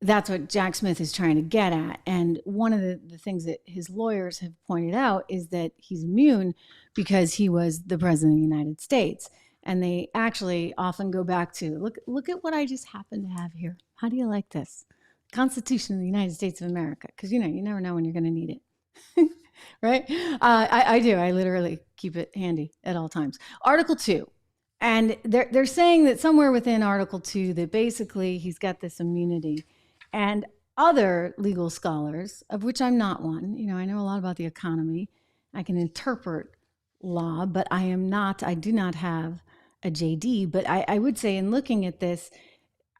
S1: That's what Jack Smith is trying to get at. And one of the things that his lawyers have pointed out is that he's immune because he was the president of the United States. And they actually often go back to, look at what I just happen to have here. How do you like this? Constitution of the United States of America. Because, you never know when you're going to need it. Right? I do. I literally keep it handy at all times. Article 2. And they're saying that somewhere within Article 2 that basically he's got this immunity. And other legal scholars, of which I'm not one, I know a lot about the economy. I can interpret law, but I do not have a JD. But I would say in looking at this,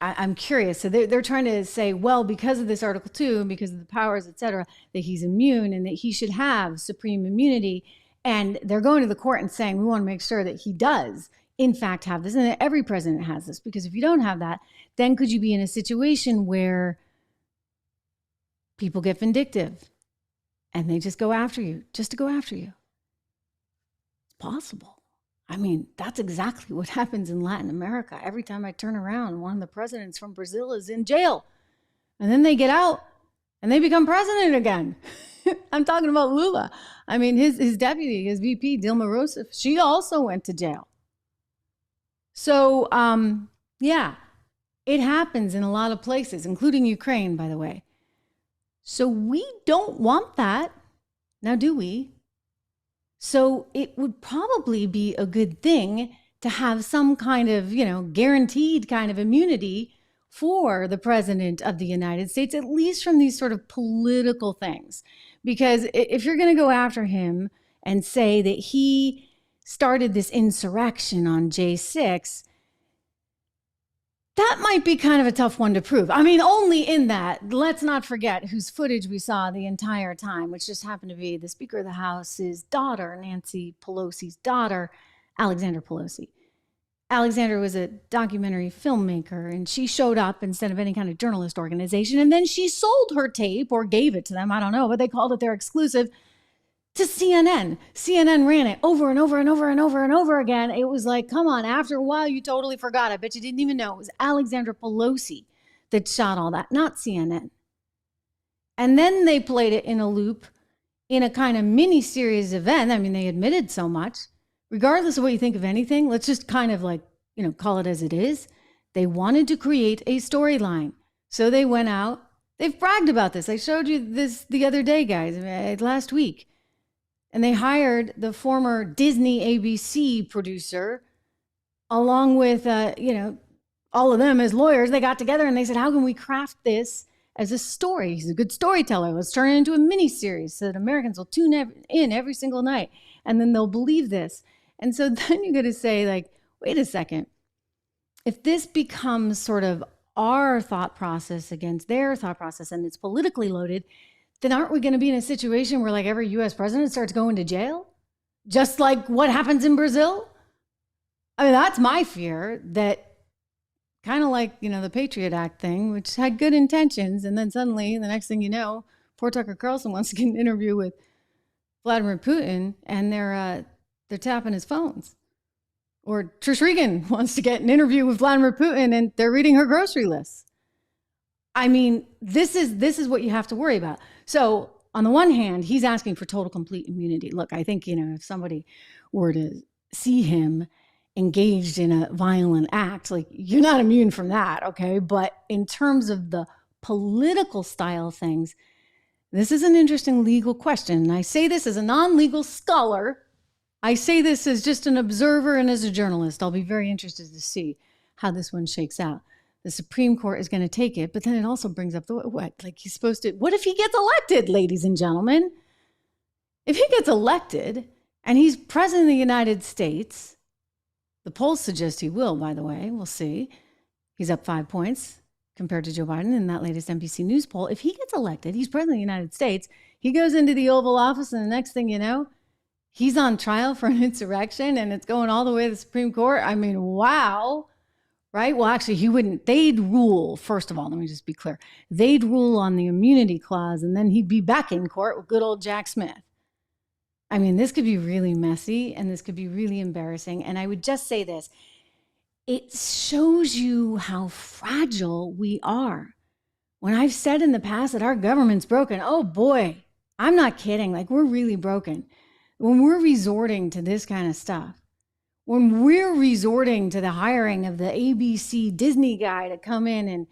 S1: I'm curious. So they're trying to say, well, because of this Article 2, and because of the powers, et cetera, that he's immune and that he should have supreme immunity. And they're going to the court and saying, we want to make sure that he does, in fact, have this, and that every president has this. Because if you don't have that, then could you be in a situation where people get vindictive and they just go after you, just to go after you? It's possible. I mean, that's exactly what happens in Latin America. Every time I turn around, one of the presidents from Brazil is in jail. And then they get out and they become president again. I'm talking about Lula. I mean, his deputy, his VP, Dilma Rousseff, she also went to jail. So, yeah, it happens in a lot of places, including Ukraine, by the way. So we don't want that. Now, do we? So it would probably be a good thing to have some kind of, guaranteed kind of immunity for the president of the United States, at least from these sort of political things. Because if you're going to go after him and say that he started this insurrection on J6, that might be kind of a tough one to prove. I mean, only in that, let's not forget whose footage we saw the entire time, which just happened to be the Speaker of the House's daughter, Nancy Pelosi's daughter, Alexandra Pelosi. Alexandra was a documentary filmmaker, and she showed up instead of any kind of journalist organization, and then she sold her tape or gave it to them, I don't know, but they called it their exclusive, to CNN. CNN ran it over and over and over and over and over again. It was like, come on, after a while, you totally forgot. I bet you didn't even know it was Alexandra Pelosi that shot all that, not CNN. And then they played it in a loop in a kind of mini-series event. I mean, they admitted so much. Regardless of what you think of anything, let's just kind of call it as it is. They wanted to create a storyline. So they went out. They've bragged about this. I showed you this the other day, guys, last week. And they hired the former Disney ABC producer along with, all of them as lawyers. They got together and they said, how can we craft this as a story? He's a good storyteller. Let's turn it into a mini-series so that Americans will tune in every single night and then they'll believe this. And so then you got to say, wait a second. If this becomes sort of our thought process against their thought process and it's politically loaded, then aren't we going to be in a situation where every U.S. president starts going to jail? Just like what happens in Brazil? I mean, that's my fear, that kind of like, the Patriot Act thing, which had good intentions. And then suddenly, the next thing you know, poor Tucker Carlson wants to get an interview with Vladimir Putin and they're tapping his phones. Or Trish Regan wants to get an interview with Vladimir Putin and they're reading her grocery list. I mean, this is what you have to worry about. So on the one hand, he's asking for total, complete immunity. Look, I think, if somebody were to see him engaged in a violent act, you're not immune from that, okay? But in terms of the political style things, this is an interesting legal question. And I say this as a non-legal scholar. I say this as just an observer and as a journalist. I'll be very interested to see how this one shakes out. the Supreme Court is going to take it. But then it also brings up what he's supposed to, what if he gets elected, ladies and gentlemen? If he gets elected and he's president of the United States, the polls suggest he will, by the way, we'll see. He's up 5 points compared to Joe Biden in that latest NBC News poll. If he gets elected, he's president of the United States, he goes into the Oval Office, and the next thing you know, he's on trial for an insurrection, and it's going all the way to the Supreme Court. I mean, wow, right? Well, actually, he wouldn't. They'd rule, first of all, let me just be clear. They'd rule on the immunity clause, and then he'd be back in court with good old Jack Smith. I mean, this could be really messy, and this could be really embarrassing. And I would just say this. It shows you how fragile we are. When I've said in the past that our government's broken, oh boy, I'm not kidding. Like, we're really broken. When we're resorting to this kind of stuff, when we're resorting to the hiring of the ABC Disney guy to come in and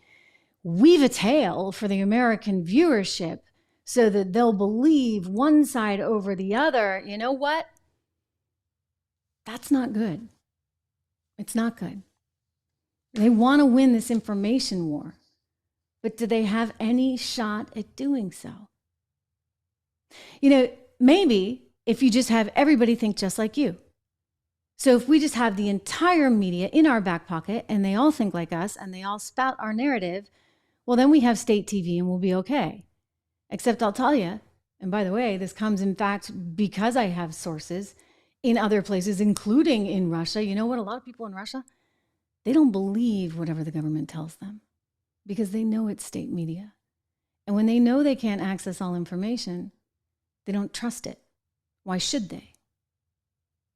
S1: weave a tale for the American viewership so that they'll believe one side over the other, you know what? That's not good. It's not good. They want to win this information war, but do they have any shot at doing so? You know, maybe if you just have everybody think just like you. So if we just have the entire media in our back pocket and they all think like us and they all spout our narrative, well, then we have state TV and we'll be okay. Except I'll tell you, and by the way, this comes in fact because I have sources in other places, including in Russia. You know what? A lot of people in Russia, they don't believe whatever the government tells them because they know it's state media. And when they know they can't access all information, they don't trust it. Why should they?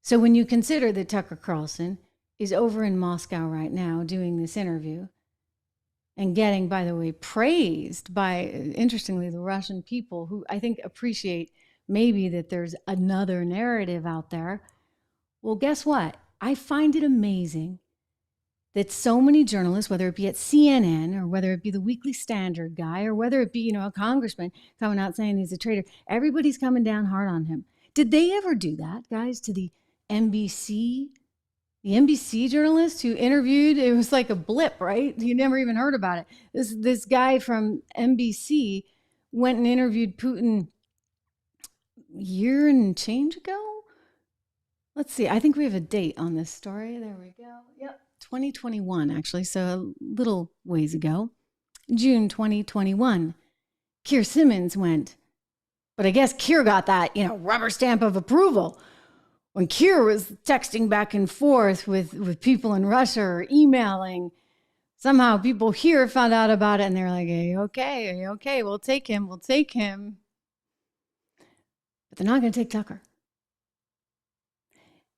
S1: So when you consider that Tucker Carlson is over in Moscow right now doing this interview and getting, by the way, praised by, interestingly, the Russian people who I think appreciate maybe that there's another narrative out there. Well, guess what? I find it amazing that so many journalists, whether it be at CNN or whether it be the Weekly Standard guy or whether it be, you know, a congressman coming out saying he's a traitor, everybody's coming down hard on him. Did they ever do that, guys, to the NBC? The NBC journalist who interviewed, it was like a blip, right? You never even heard about it. This guy from NBC went and interviewed Putin a year and change ago. Let's see. I think we have a date on this story. There we go. Yep. 2021, actually. So a little ways ago. June 2021. Keir Simmons went. But I guess Keir got that, you know, rubber stamp of approval. When Keir was texting back and forth with people in Russia or emailing, somehow people here found out about it and they're like, hey, okay, we'll take him. But they're not going to take Tucker.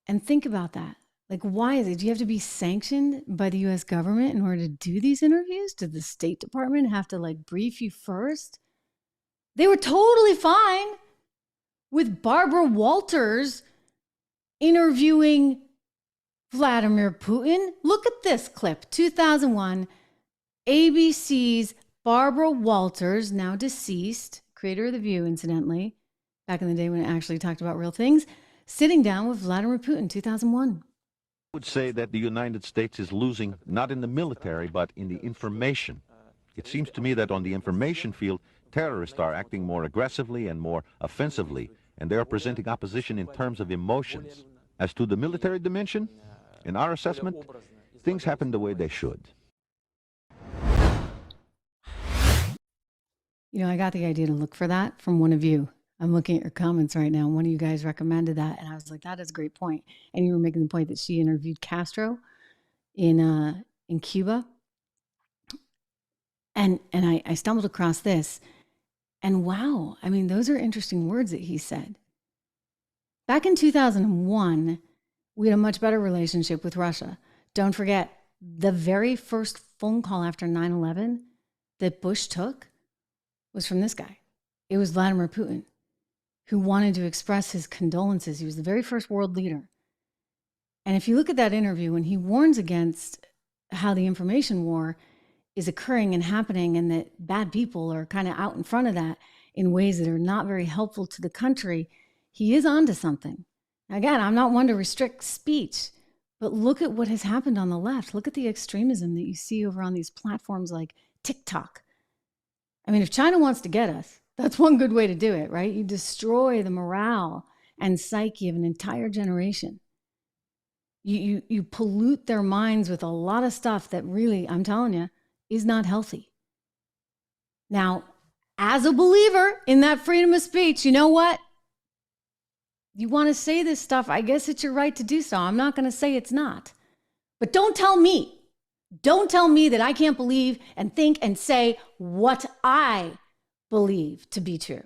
S1: And think about that. Like, why is it? Do you have to be sanctioned by the U.S. government in order to do these interviews? Did the State Department have to like brief you first? They were totally fine with Barbara Walters interviewing Vladimir Putin. Look at this clip, 2001, ABC's Barbara Walters, now deceased, creator of The View, incidentally, back in the day when it actually talked about real things, sitting down with Vladimir Putin, 2001.
S13: I would say that the United States is losing not in the military, but in the information. It seems to me that on the information field, terrorists are acting more aggressively and more offensively, and they are presenting opposition in terms of emotions. As to the military dimension, in our assessment, things happen the way they should.
S1: You know, I got the idea to look for that from one of you. I'm looking at your comments right now. One of you guys recommended that, and I was like, that is a great point. And you were making the point that she interviewed Castro in Cuba. And I stumbled across this, and wow, I mean, those are interesting words that he said. Back in 2001, we had a much better relationship with Russia. Don't forget, the very first phone call after 9/11 that Bush took was from this guy. It was Vladimir Putin, who wanted to express his condolences. He was the very first world leader. And if you look at that interview, when he warns against how the information war is occurring and happening and that bad people are kind of out in front of that in ways that are not very helpful to the country, he is onto something. Again, I'm not one to restrict speech, But look at what has happened on the left. Look at the extremism that you see over on these platforms like TikTok. I mean, if China wants to get us, that's one good way to do it, right? You destroy the morale and psyche of an entire generation. You pollute their minds with a lot of stuff that really, I'm telling you, is not healthy. Now, as a believer in that freedom of speech, you know what? You want to say this stuff, I guess it's your right to do so. I'm not going to say it's not. But don't tell me that I can't believe and think and say what I believe to be true.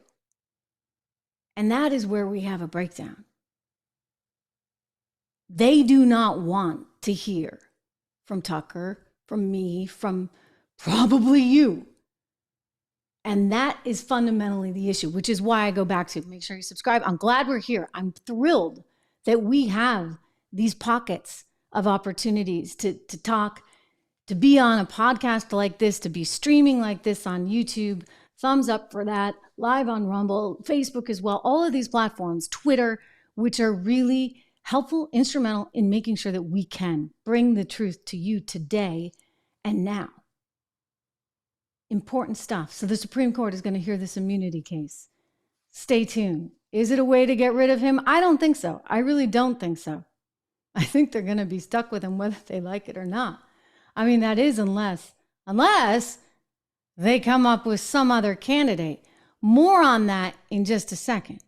S1: And that is where we have a breakdown. They do not want to hear from Tucker, from me, from probably you. And that is fundamentally the issue, which is why I go back to make sure you subscribe. I'm glad we're here. I'm thrilled that we have these pockets of opportunities to talk, to be on a podcast like this, to be streaming like this on YouTube. Thumbs up for that. Live on Rumble, Facebook as well. All of these platforms, Twitter, which are really helpful, instrumental in making sure that we can bring the truth to you today and now. Important stuff. So the Supreme Court is going to hear this immunity case. Stay tuned. Is it a way to get rid of him? I don't think so. I really don't think so. I think they're going to be stuck with him whether they like it or not. I mean, that is unless they come up with some other candidate. More on that in just a second.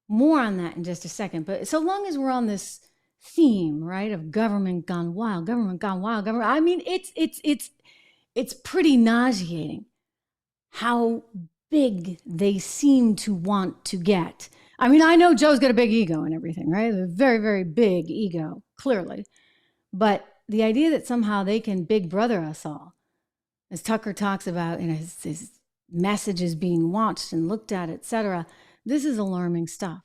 S1: But so long as we're on this theme, right, of government gone wild. I mean, it's pretty nauseating how big they seem to want to get. I mean, I know Joe's got a big ego and everything, right? A very, very big ego, clearly. But the idea that somehow they can big brother us all, as Tucker talks about, his messages being watched and looked at, etc., this is alarming stuff.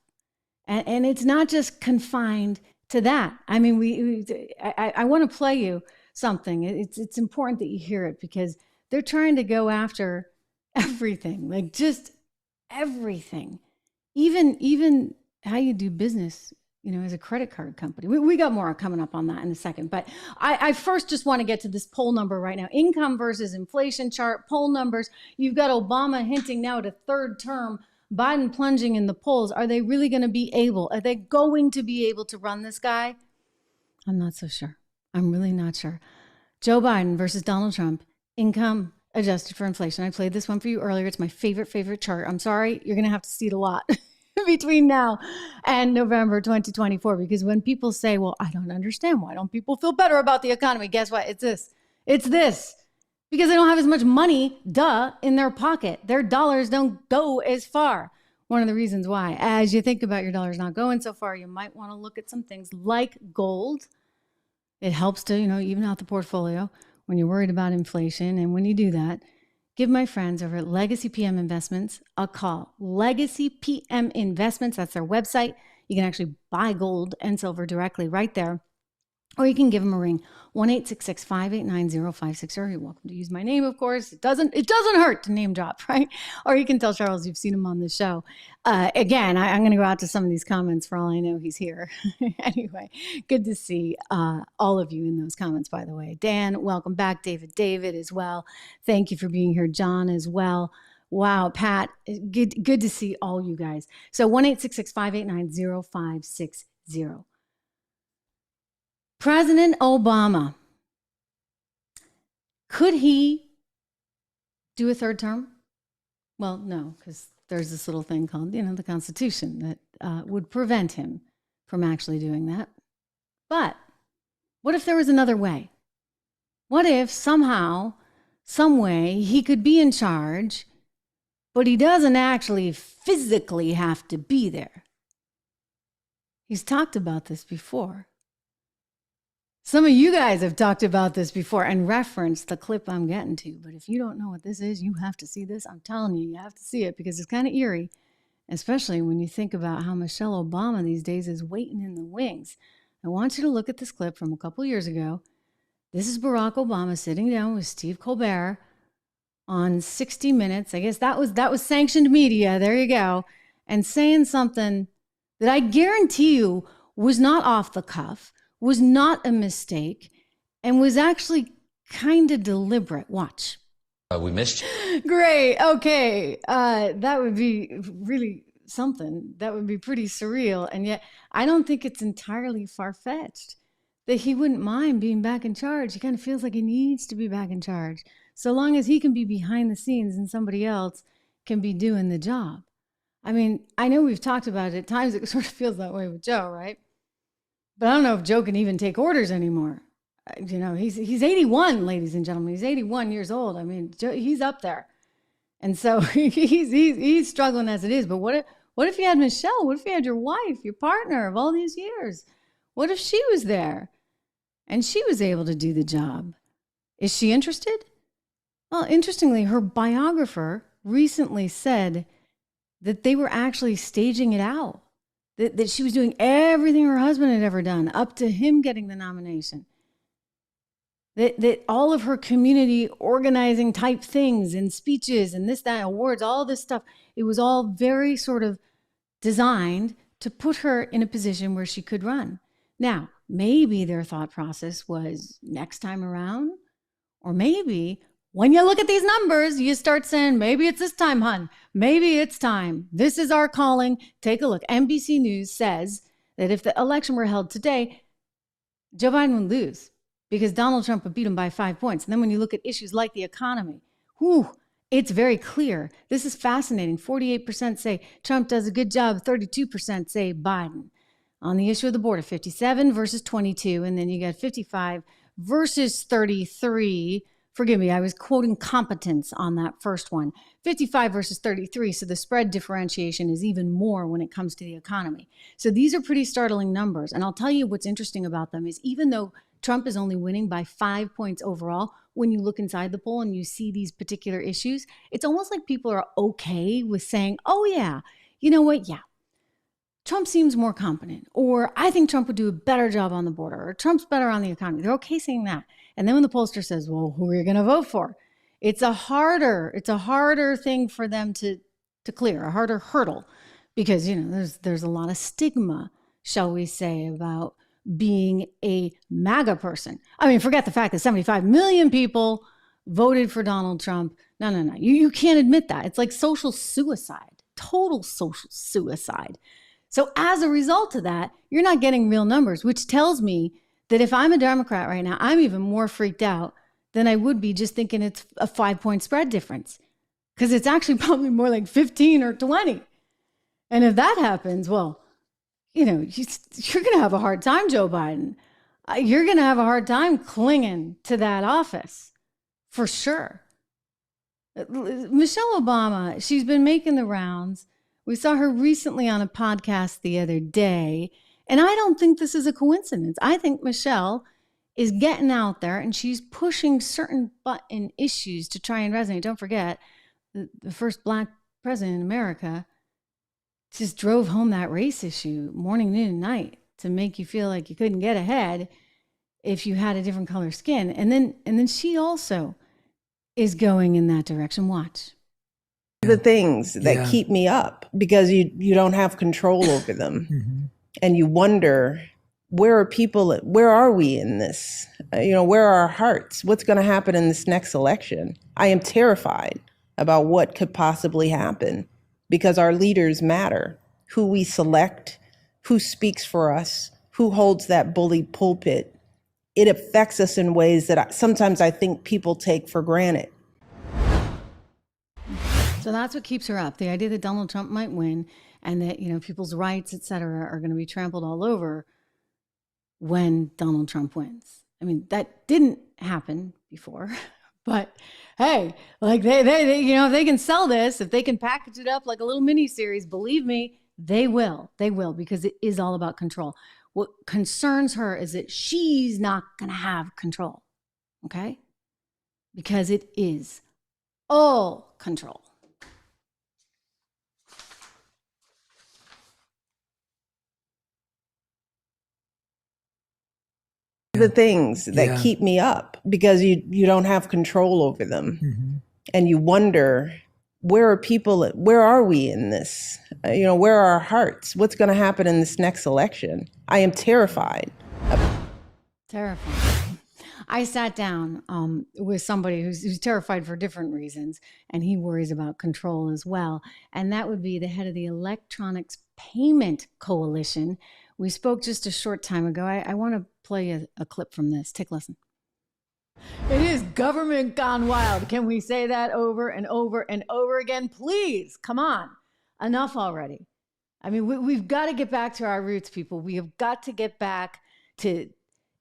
S1: And it's not just confined to that. I mean, I want to play you something. It's important that you hear it because they're trying to go after everything, like just everything, even how you do business, as a credit card company. We got more coming up on that in a second, but I first just want to get to this poll number right now. Income versus inflation chart, poll numbers. You've got Obama hinting now at a third term, Biden plunging in the polls. Are they really going to be able to run this guy? I'm not so sure. I'm really not sure. Joe Biden versus Donald Trump, income adjusted for inflation. I played this one for you earlier. It's my favorite chart. I'm sorry, you're going to have to see it a lot between now and November 2024, because when people say, well, I don't understand, why don't people feel better about the economy? Guess what? It's this. Because they don't have as much money, in their pocket. Their dollars don't go as far. One of the reasons why, as you think about your dollars not going so far, you might want to look at some things like gold. It helps to, even out the portfolio when you're worried about inflation. And when you do that, give my friends over at Legacy PM Investments a call. Legacy PM Investments, that's their website. You can actually buy gold and silver directly right there. Or you can give them a ring, 1-866-589-0560. You're welcome to use my name, of course. It doesn't hurt to name drop, right? Or you can tell Charles you've seen him on the show. Again, I'm going to go out to some of these comments for all I know he's here. Anyway, good to see all of you in those comments, by the way. Dan, welcome back. David as well. Thank you for being here. John as well. Wow, Pat, good to see all you guys. So 1-866-589-0560. President Obama, could he do a third term? Well, no, because there's this little thing called, the Constitution that would prevent him from actually doing that. But what if there was another way? What if somehow, some way, he could be in charge, but he doesn't actually physically have to be there? He's talked about this before. Some of you guys have talked about this before and referenced the clip I'm getting to. But if you don't know what this is, you have to see this. I'm telling you, you have to see it because it's kind of eerie, especially when you think about how Michelle Obama these days is waiting in the wings. I want you to look at this clip from a couple years ago. This is Barack Obama sitting down with Steve Colbert on 60 Minutes. I guess that was sanctioned media. There you go. And saying something that I guarantee you was not off the cuff, was not a mistake and was actually kind of deliberate. Watch.
S14: We missed you.
S1: Great. Okay. That would be really something. That would be pretty surreal. And yet I don't think it's entirely far-fetched that he wouldn't mind being back in charge. He kind of feels like he needs to be back in charge, so long as he can be behind the scenes and somebody else can be doing the job. I mean, I know we've talked about it. At times it sort of feels that way with Joe, right? But I don't know if Joe can even take orders anymore. You know, he's 81, ladies and gentlemen. He's 81 years old. I mean, Joe, he's up there. And so he's struggling as it is. But what if you had Michelle? What if you had your wife, your partner of all these years? What if she was there and she was able to do the job? Is she interested? Well, interestingly, her biographer recently said that they were actually staging it out, that she was doing everything her husband had ever done up to him getting the nomination. That all of her community organizing type things and speeches and this, that, awards, all this stuff, it was all very sort of designed to put her in a position where she could run. Now, maybe their thought process was next time around, or maybe when you look at these numbers, you start saying, maybe it's this time, hun. Maybe it's time. This is our calling. Take a look. NBC News says that if the election were held today, Joe Biden would lose because Donald Trump would beat him by 5 points. And then when you look at issues like the economy, it's very clear. This is fascinating. 48% say Trump does a good job. 32% say Biden. On the issue of the border, 57 versus 22. And then you got 55 versus 33. Forgive me, I was quoting competence on that first one. 55 versus 33. So the spread differentiation is even more when it comes to the economy. So these are pretty startling numbers. And I'll tell you what's interesting about them is even though Trump is only winning by 5 points overall, when you look inside the poll and you see these particular issues, it's almost like people are okay with saying, oh yeah, you know what? Yeah, Trump seems more competent, or I think Trump would do a better job on the border, or Trump's better on the economy. They're okay saying that. And then when the pollster says, well, who are you going to vote for? It's a harder thing for them to clear, a harder hurdle, because, you know, there's a lot of stigma, shall we say, about being a MAGA person. I mean, forget the fact that 75 million people voted for Donald Trump. No. You can't admit that. It's like social suicide, total social suicide. So as a result of that, you're not getting real numbers, which tells me that if I'm a Democrat right now, I'm even more freaked out than I would be just thinking it's a 5 point spread difference, because it's actually probably more like 15 or 20. And if that happens, well, you know, you're going to have a hard time, Joe Biden. You're going to have a hard time clinging to that office, for sure. Michelle Obama, she's been making the rounds. We saw her recently on a podcast the other day. And I don't think this is a coincidence. I think Michelle is getting out there and she's pushing certain button issues to try and resonate. Don't forget, the first Black president in America just drove home that race issue morning, noon, and night to make you feel like you couldn't get ahead if you had a different color skin. And then she also is going in that direction. Watch.
S15: The things that keep me up, because you don't have control over them. Mm-hmm. And you wonder, where are we in this? Where are our hearts? What's going to happen in this next election? I am terrified about what could possibly happen, because our leaders matter. Who we select, who speaks for us, who holds that bully pulpit. It affects us in ways that sometimes I think people take for granted.
S1: So that's what keeps her up. The idea that Donald Trump might win and that, people's rights, et cetera, are going to be trampled all over when Donald Trump wins. I mean, that didn't happen before, but hey, like they if they can sell this, if they can package it up like a little mini series, believe me, they will, because it is all about control. What concerns her is that she's not going to have control. Okay. Because it is all control.
S15: The things that keep me up, because you don't have control over them. Mm-hmm. And you wonder, where are we in this? Where are our hearts? What's going to happen in this next election? I am terrified.
S1: Terrifying. I sat down with somebody who's terrified for different reasons, and he worries about control as well. And that would be the head of the Electronics Payment Coalition. We spoke just a short time ago. I want to play a clip from this. Take a listen. It is government gone wild. Can we say that over and over and over again? Please, come on. Enough already. I mean, we've got to get back to our roots, people. We have got to get back to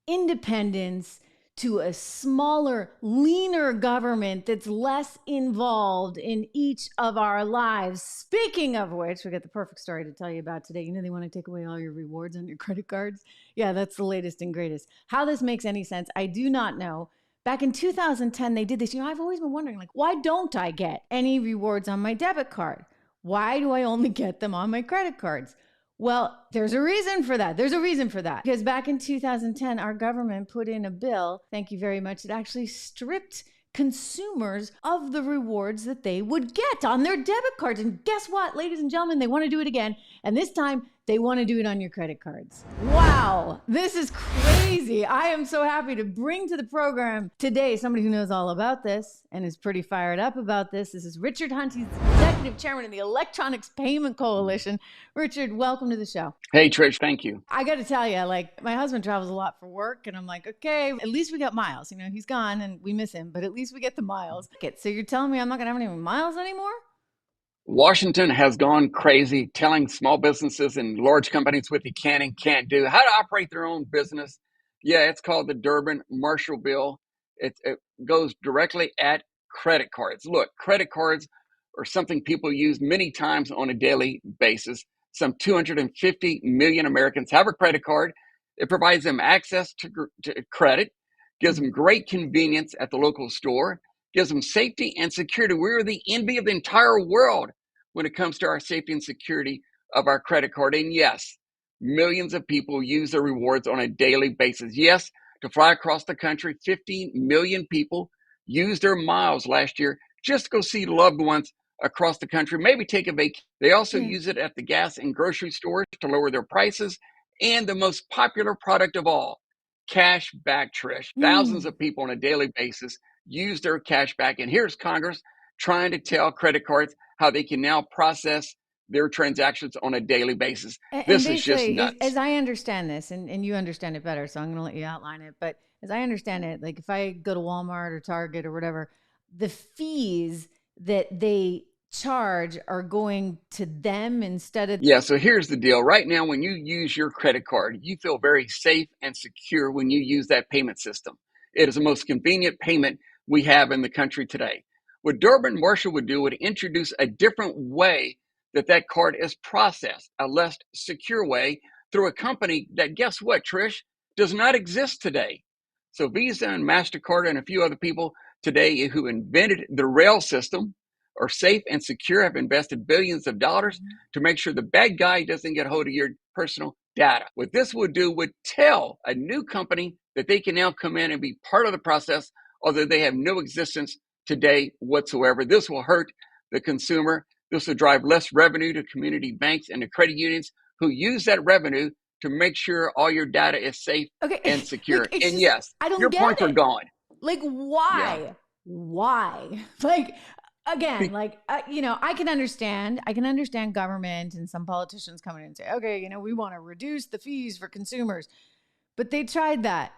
S1: independence, to a smaller, leaner government that's less involved in each of our lives. Speaking of which, we got the perfect story to tell you about today. You know, they want to take away all your rewards on your credit cards. Yeah, that's the latest and greatest. How this makes any sense, I do not know. Back in 2010, they did this. You know, I've always been wondering, like, why don't I get any rewards on my debit card? Why do I only get them on my credit cards? Well, there's a reason for that. Because back in 2010, our government put in a bill, thank you very much, that actually stripped consumers of the rewards that they would get on their debit cards. And guess what, ladies and gentlemen, they want to do it again. And this time, they want to do it on your credit cards. Wow, this is crazy. I am so happy to bring to the program today somebody who knows all about this and is pretty fired up about this. This is Richard Hunt. He's executive chairman of the Electronics Payment Coalition. Richard, welcome to the show.
S14: Hey, Trish, thank you.
S1: I got to tell you, like, my husband travels a lot for work, and I'm like, okay, at least we got miles. You know, he's gone and we miss him, but at least we get the miles. So you're telling me I'm not going to have any miles anymore?
S14: Washington has gone crazy telling small businesses and large companies what they can and can't do, how to operate their own business. Yeah, it's called the Durbin-Marshall Bill. It goes directly at credit cards. Look, credit cards are something people use many times on a daily basis. Some 250 million Americans have a credit card. It provides them access to credit, gives them great convenience at the local store, gives them safety and security. We're the envy of the entire world when it comes to our safety and security of our credit card. And yes, millions of people use their rewards on a daily basis. Yes, to fly across the country, 15 million people used their miles last year just to go see loved ones across the country, maybe take a vacation. They also use it at the gas and grocery stores to lower their prices. And the most popular product of all, cash back, Trish. Thousands of people on a daily basis use their cash back. And here's Congress trying to tell credit cards how they can now process their transactions on a daily basis. This is just nuts.
S1: As I understand this, and you understand it better, so I'm going to let you outline it. But as I understand it, like if I go to Walmart or Target or whatever, the fees that they charge are going to them instead of...
S14: Yeah, so here's the deal. Right now, when you use your credit card, you feel very safe and secure when you use that payment system. It is the most convenient payment we have in the country today. What Durbin-Marshall would do would introduce a different way that card is processed, a less secure way through a company that, guess what, Trish, does not exist today. So Visa and MasterCard and a few other people today who invented the rail system are safe and secure, have invested billions of dollars to make sure the bad guy doesn't get hold of your personal data. What this would do would tell a new company that they can now come in and be part of the process, although they have no existence today whatsoever. This will hurt the consumer. This will drive less revenue to community banks and to credit unions who use that revenue to make sure all your data is safe and secure.
S1: Like,
S14: and yes, your points are gone.
S1: Like, why? Yeah. Why? Like, again, you know, I can understand government and some politicians coming in and say, okay, you know, we want to reduce the fees for consumers. But they tried that,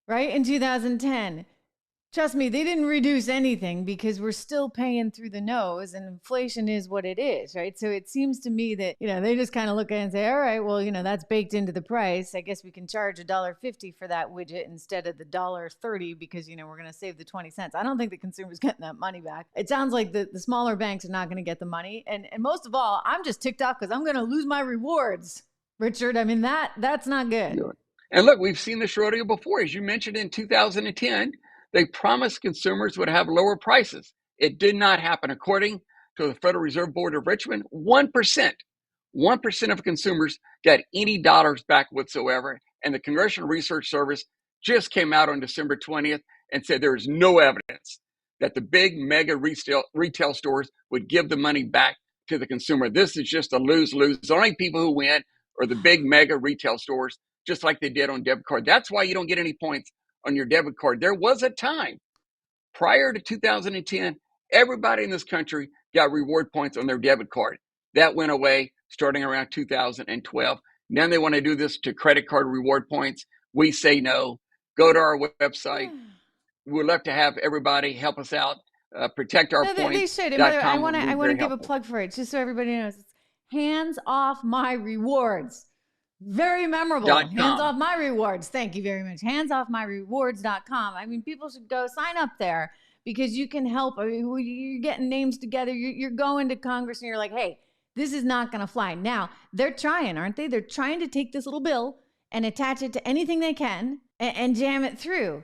S1: right? In 2010. Trust me, they didn't reduce anything because we're still paying through the nose and inflation is what it is, right? So it seems to me that, you know, they just kind of look at it and say, all right, well, you know, that's baked into the price. I guess we can charge $1.50 for that widget instead of the $1.30 because, you know, we're going to save the 20 cents. I don't think the consumer's getting that money back. It sounds like the smaller banks are not going to get the money. And most of all, I'm just ticked off because I'm going to lose my rewards, Richard. I mean, that's not good.
S14: And look, we've seen this rodeo before. As you mentioned in 2010, they promised consumers would have lower prices. It did not happen. According to the Federal Reserve Board of Richmond, 1% of consumers got any dollars back whatsoever. And the Congressional Research Service just came out on December 20th and said there is no evidence that the big mega retail stores would give the money back to the consumer. This is just a lose-lose. The only people who win are the big mega retail stores just like they did on debit card. That's why you don't get any points on your debit card. There was a time prior to 2010, everybody in this country got reward points on their debit card. That went away starting around 2012. Now they want to do this to credit card reward points. We say no. Go to our website. We'd love to have everybody help us out, protect our points.
S1: They should. And by the way, I want to give a plug for it, just so everybody knows. It's Hands Off My Rewards. Very memorable. Hands Off My Rewards. Thank you very much. Handsoffmyrewards.com. I mean, people should go sign up there because you can help. I mean, you're getting names together. You're going to Congress and you're like, hey, this is not going to fly. Now, they're trying, aren't they? They're trying to take this little bill and attach it to anything they can and jam it through.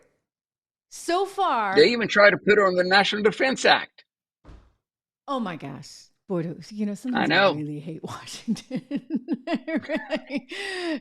S1: So far.
S14: They even try to put it on the National Defense Act.
S1: Oh, my gosh. Boy, sometimes I really hate Washington. Really.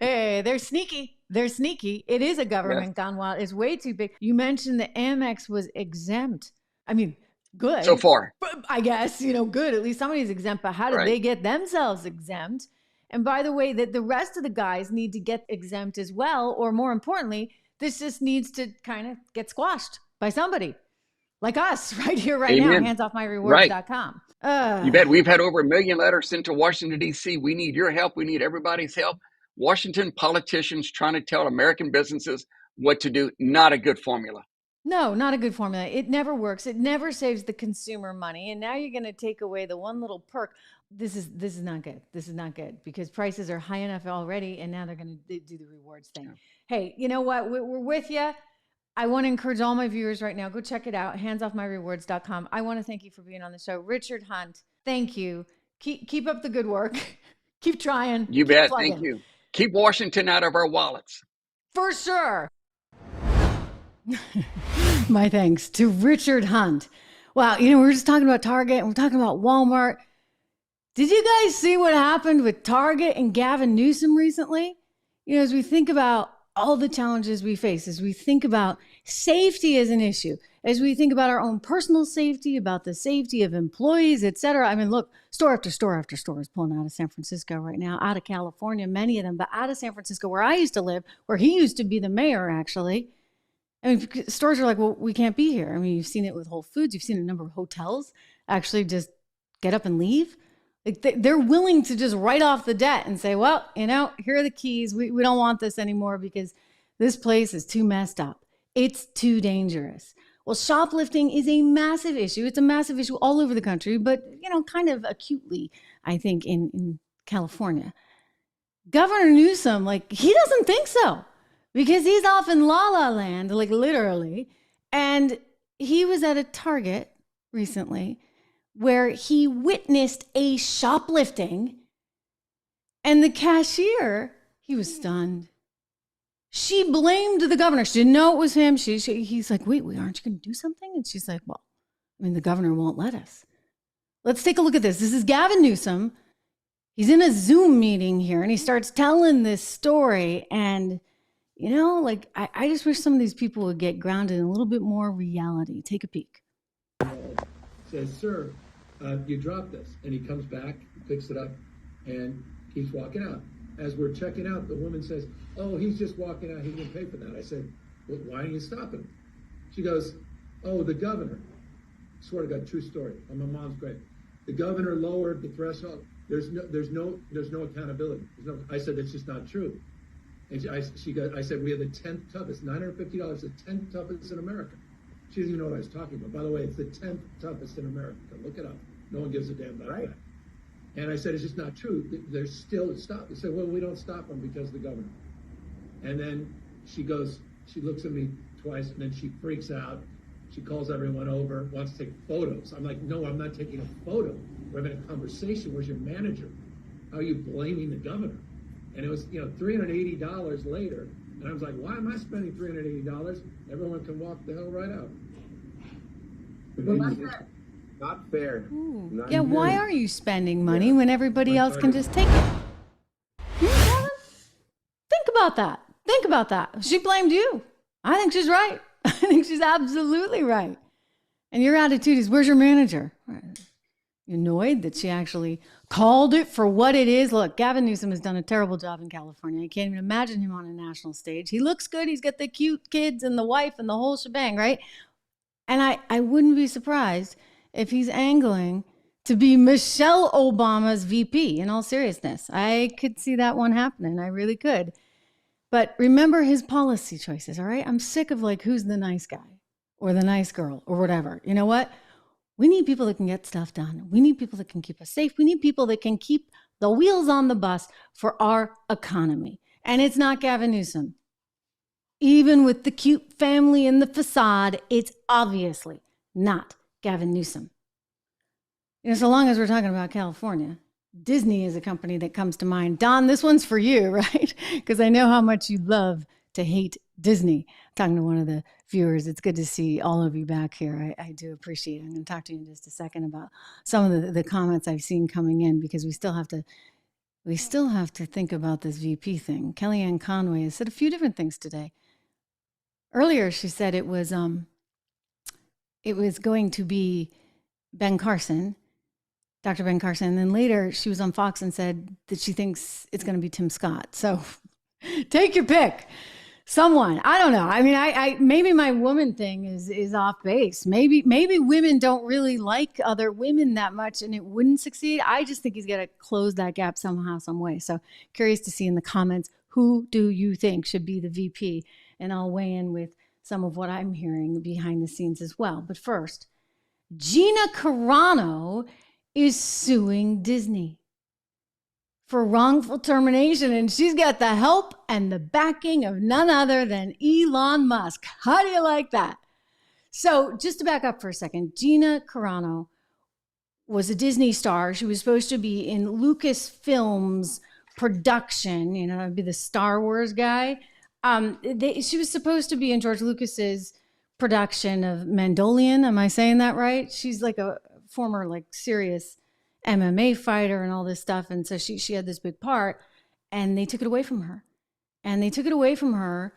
S1: Hey, they're sneaky. They're sneaky. It is a government gone wild. It's way too big. You mentioned the Amex was exempt. I mean, good.
S14: So far.
S1: But I guess, good. At least somebody's exempt. But how did they get themselves exempt? And by the way, that the rest of the guys need to get exempt as well. Or more importantly, this just needs to kind of get squashed by somebody like us right here, right now. Handsoffmyrewards.com.
S14: You bet. We've had over 1 million letters sent to Washington, D.C. We need your help. We need everybody's help. Washington politicians trying to tell American businesses what to do. Not a good formula.
S1: No, not a good formula. It never works. It never saves the consumer money. And now you're going to take away the one little perk. This is not good. This is not good because prices are high enough already. And now they're going to do the rewards thing. Yeah. Hey, you know what? We're with you. I want to encourage all my viewers right now. Go check it out. Handsoffmyrewards.com. I want to thank you for being on the show. Richard Hunt, thank you. Keep up the good work. Keep trying.
S14: You bet. Thank you. Keep Washington out of our wallets.
S1: For sure. My thanks to Richard Hunt. Wow, we're just talking about Target and we're talking about Walmart. Did you guys see what happened with Target and Gavin Newsom recently? As we think about all the challenges we face, as we think about safety as an issue, as we think about our own personal safety, about the safety of employees, et cetera. I mean, look, store after store after store is pulling out of San Francisco right now, out of California, many of them, but out of San Francisco, where I used to live, where he used to be the mayor, actually. I mean, stores are like, well, we can't be here. I mean, you've seen it with Whole Foods. You've seen a number of hotels actually just get up and leave. Like they're willing to just write off the debt and say, well, here are the keys. We don't want this anymore because this place is too messed up. It's too dangerous. Well, shoplifting is a massive issue. It's a massive issue all over the country, but, kind of acutely, I think, in California. Governor Newsom, he doesn't think so because he's off in La La Land, literally. And he was at a Target recently where he witnessed a shoplifting, and the cashier, he was stunned. She blamed the governor. She didn't know it was him. He's like, wait, aren't you going to do something? And she's like, well, the governor won't let us. Let's take a look at this. This is Gavin Newsom. He's in a Zoom meeting here, and he starts telling this story. And, I just wish some of these people would get grounded in a little bit more reality. Take a peek.
S16: Says, sir, you dropped this. And he comes back, picks it up, and keeps walking out. As we're checking out, the woman says, oh, he's just walking out. He didn't pay for that. I said, well, why don't you stop him? She goes, oh, the governor. I swear to God, true story. On my mom's grave. The governor lowered the threshold. There's no accountability. I said, that's just not true. And I said, we have the 10th toughest, $950, the 10th toughest in America. She doesn't even know what I was talking about. By the way, it's the 10th toughest in America. Look it up. No one gives a damn about that. And I said, it's just not true. They're still stopped. They said, well, we don't stop them because of the governor. And then she looks at me twice, and then she freaks out. She calls everyone over, wants to take photos. I'm like, no, I'm not taking a photo. We're having a conversation. Where's your manager? How are you blaming the governor? And it was, $380 later. And I was like, why am I spending $380? Everyone can walk the hell right out.
S17: Not fair. Not
S1: yeah, why are you spending money when everybody else can just take it? Think about that. Think about that. She blamed you. I think she's right. I think she's absolutely right. And your attitude is, where's your manager? annoyed that she actually called it for what it is. Look, Gavin Newsom has done a terrible job in California. I can't even imagine him on a national stage. He looks good. He's got the cute kids and the wife and the whole shebang, right? And I wouldn't be surprised if he's angling to be Michelle Obama's VP, in all seriousness. I could see that one happening. I really could. But remember his policy choices, all right? I'm sick of like, who's the nice guy or the nice girl or whatever. You know what? We need people that can get stuff done. We need people that can keep us safe. We need people that can keep the wheels on the bus for our economy. And it's not Gavin Newsom. Even with the cute family and the facade, it's obviously not Gavin Newsom. You know, so long as we're talking about California, Disney is a company that comes to mind. Don, this one's for you, right? Because I know how much you love to hate Disney. I'm talking to one of the viewers. It's good to see all of you back here. I do appreciate it. I'm going to talk to you in just a second about some of the comments I've seen coming in, because we still have to think about this VP thing. Kellyanne Conway has said a few different things today. Earlier, she said it was going to be Ben Carson, Dr. Ben Carson. And then later she was on Fox and said that she thinks it's going to be Tim Scott. So take your pick. Someone, I don't know. I mean, I maybe my woman thing is off base. Maybe women don't really like other women that much and it wouldn't succeed. I just think he's got to close that gap somehow, some way. So curious to see in the comments, who do you think should be the VP? And I'll weigh in with some of what I'm hearing behind the scenes as well. But first, Gina Carano is suing Disney for wrongful termination, and she's got the help and the backing of none other than Elon Musk. How do you like that? So just to back up for a second, Gina Carano was a Disney star. She was supposed to be in Lucasfilm's production, you know, that'd be the Star Wars guy. She was supposed to be in George Lucas's production of Mandalorian. Am I saying that right? She's like a former like serious MMA fighter and all this stuff. And so she had this big part and they took it away from her. And they took it away from her,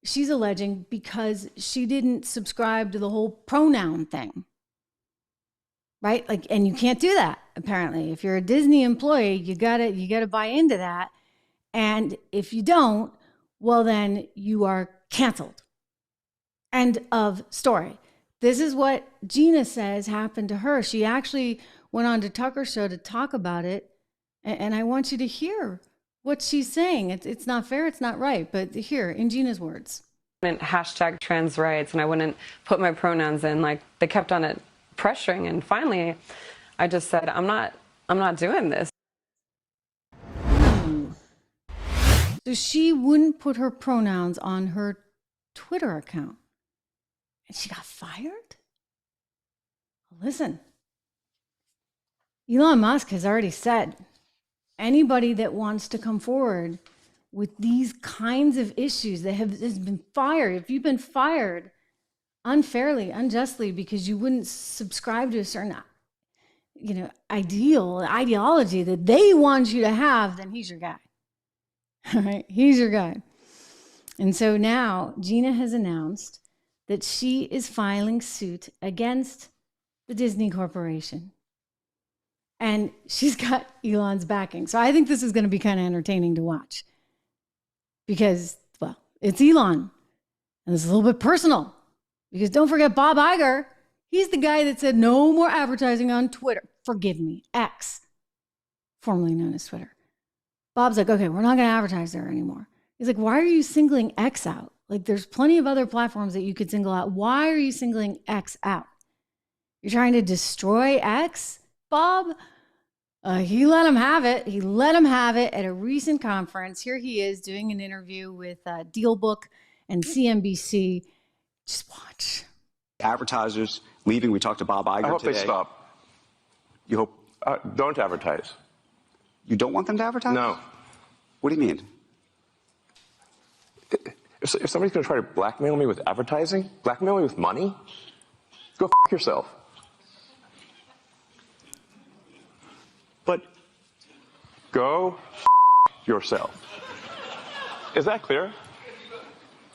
S1: she's alleging, because she didn't subscribe to the whole pronoun thing. Right? Like, and you can't do that, apparently. If you're a Disney employee, you gotta buy into that. And if you don't, well, then you are canceled. End of story. This is what Gina says happened to her. She actually went on to Tucker's show to talk about it. And I want you to hear what she's saying. It's not fair, it's not right, but here, in Gina's words.
S18: Hashtag trans rights, and I wouldn't put my pronouns in. Like, they kept on it pressuring, and finally I just said, I'm not doing this.
S1: So she wouldn't put her pronouns on her Twitter account. And she got fired? Listen, Elon Musk has already said anybody that wants to come forward with these kinds of issues that has been fired, if you've been fired unfairly, unjustly, because you wouldn't subscribe to a certain, you know, ideology that they want you to have, then he's your guy. All right, he's your guy. And so now Gina has announced that she is filing suit against the Disney Corporation. And she's got Elon's backing. So I think this is going to be kind of entertaining to watch. Because, well, it's Elon. And it's a little bit personal. Because don't forget Bob Iger. He's the guy that said no more advertising on Twitter. Forgive me, X, formerly known as Twitter. Bob's like, okay, we're not going to advertise there anymore. He's like, why are you singling X out? Like, there's plenty of other platforms that you could single out. Why are you singling X out? You're trying to destroy X, Bob? He let him have it. He let him have it at a recent conference. Here he is doing an interview with DealBook and CNBC. Just watch.
S2: Advertisers leaving. We talked to Bob Iger
S3: I hope
S2: today.
S3: they stop.
S2: You hope?
S3: Don't advertise.
S2: You don't want them to advertise?
S3: No.
S2: What do you mean?
S3: If somebody's going to try to blackmail me with advertising, blackmail me with money, go f*** yourself.
S2: But
S3: go f*** yourself. Is that clear?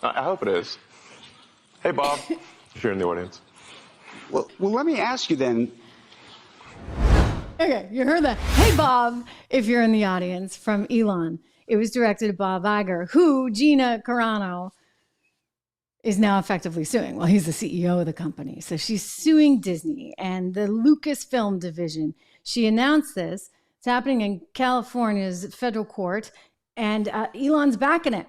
S3: I hope it is. Hey, Bob, if you're in the audience.
S2: Well, let me ask you then.
S1: Okay, you heard that. Hey, Bob, if you're in the audience, from Elon. It was directed at Bob Iger, who Gina Carano is now effectively suing. Well, he's the CEO of the company. So she's suing Disney and the Lucasfilm division. She announced this. It's happening in California's federal court, and Elon's backing it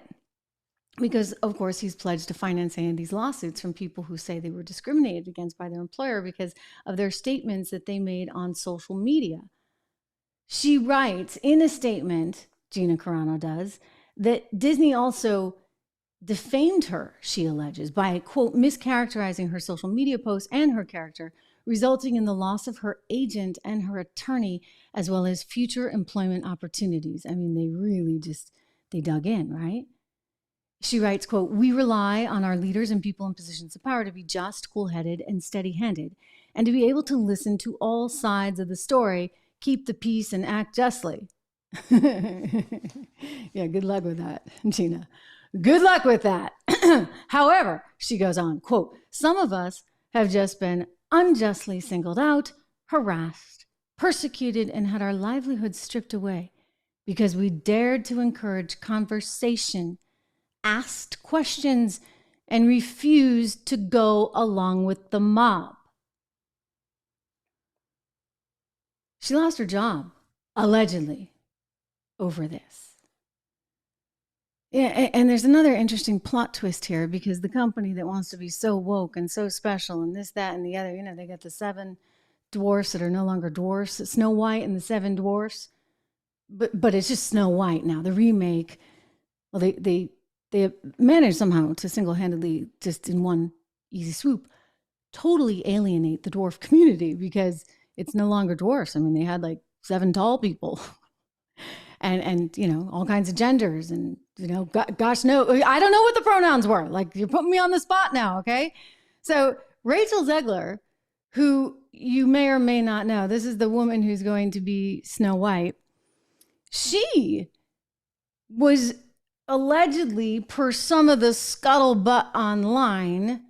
S1: because, of course, he's pledged to finance any of these lawsuits from people who say they were discriminated against by their employer because of their statements that they made on social media. She writes in a statement, Gina Carano does, that Disney also defamed her, she alleges, by, quote, mischaracterizing her social media posts and her character, resulting in the loss of her agent and her attorney, as well as future employment opportunities. I mean, they really they dug in, right? She writes, quote, we rely on our leaders and people in positions of power to be just, cool-headed, and steady-handed, and to be able to listen to all sides of the story, keep the peace, and act justly. Yeah, good luck with that, Gina. Good luck with that. However, she goes on, quote, some of us have just been unjustly singled out, harassed, persecuted, and had our livelihoods stripped away because we dared to encourage conversation, asked questions, and refused to go along with the mob. She lost her job, allegedly, over this. Yeah, and there's another interesting plot twist here because the company that wants to be so woke and so special and this, that, and the other, you know, they got the 7 dwarfs that are no longer dwarfs, Snow White and the 7 dwarfs, but it's just Snow White now. The remake, well, they managed somehow to single-handedly, just in one easy swoop, totally alienate the dwarf community because it's no longer dwarfs. I mean, they had like 7 tall people. And you know, all kinds of genders and, you know, gosh, no, I don't know what the pronouns were. Like, you're putting me on the spot now, okay? So Rachel Zegler, who you may or may not know, this is the woman who's going to be Snow White. She was allegedly, per some of the scuttlebutt online,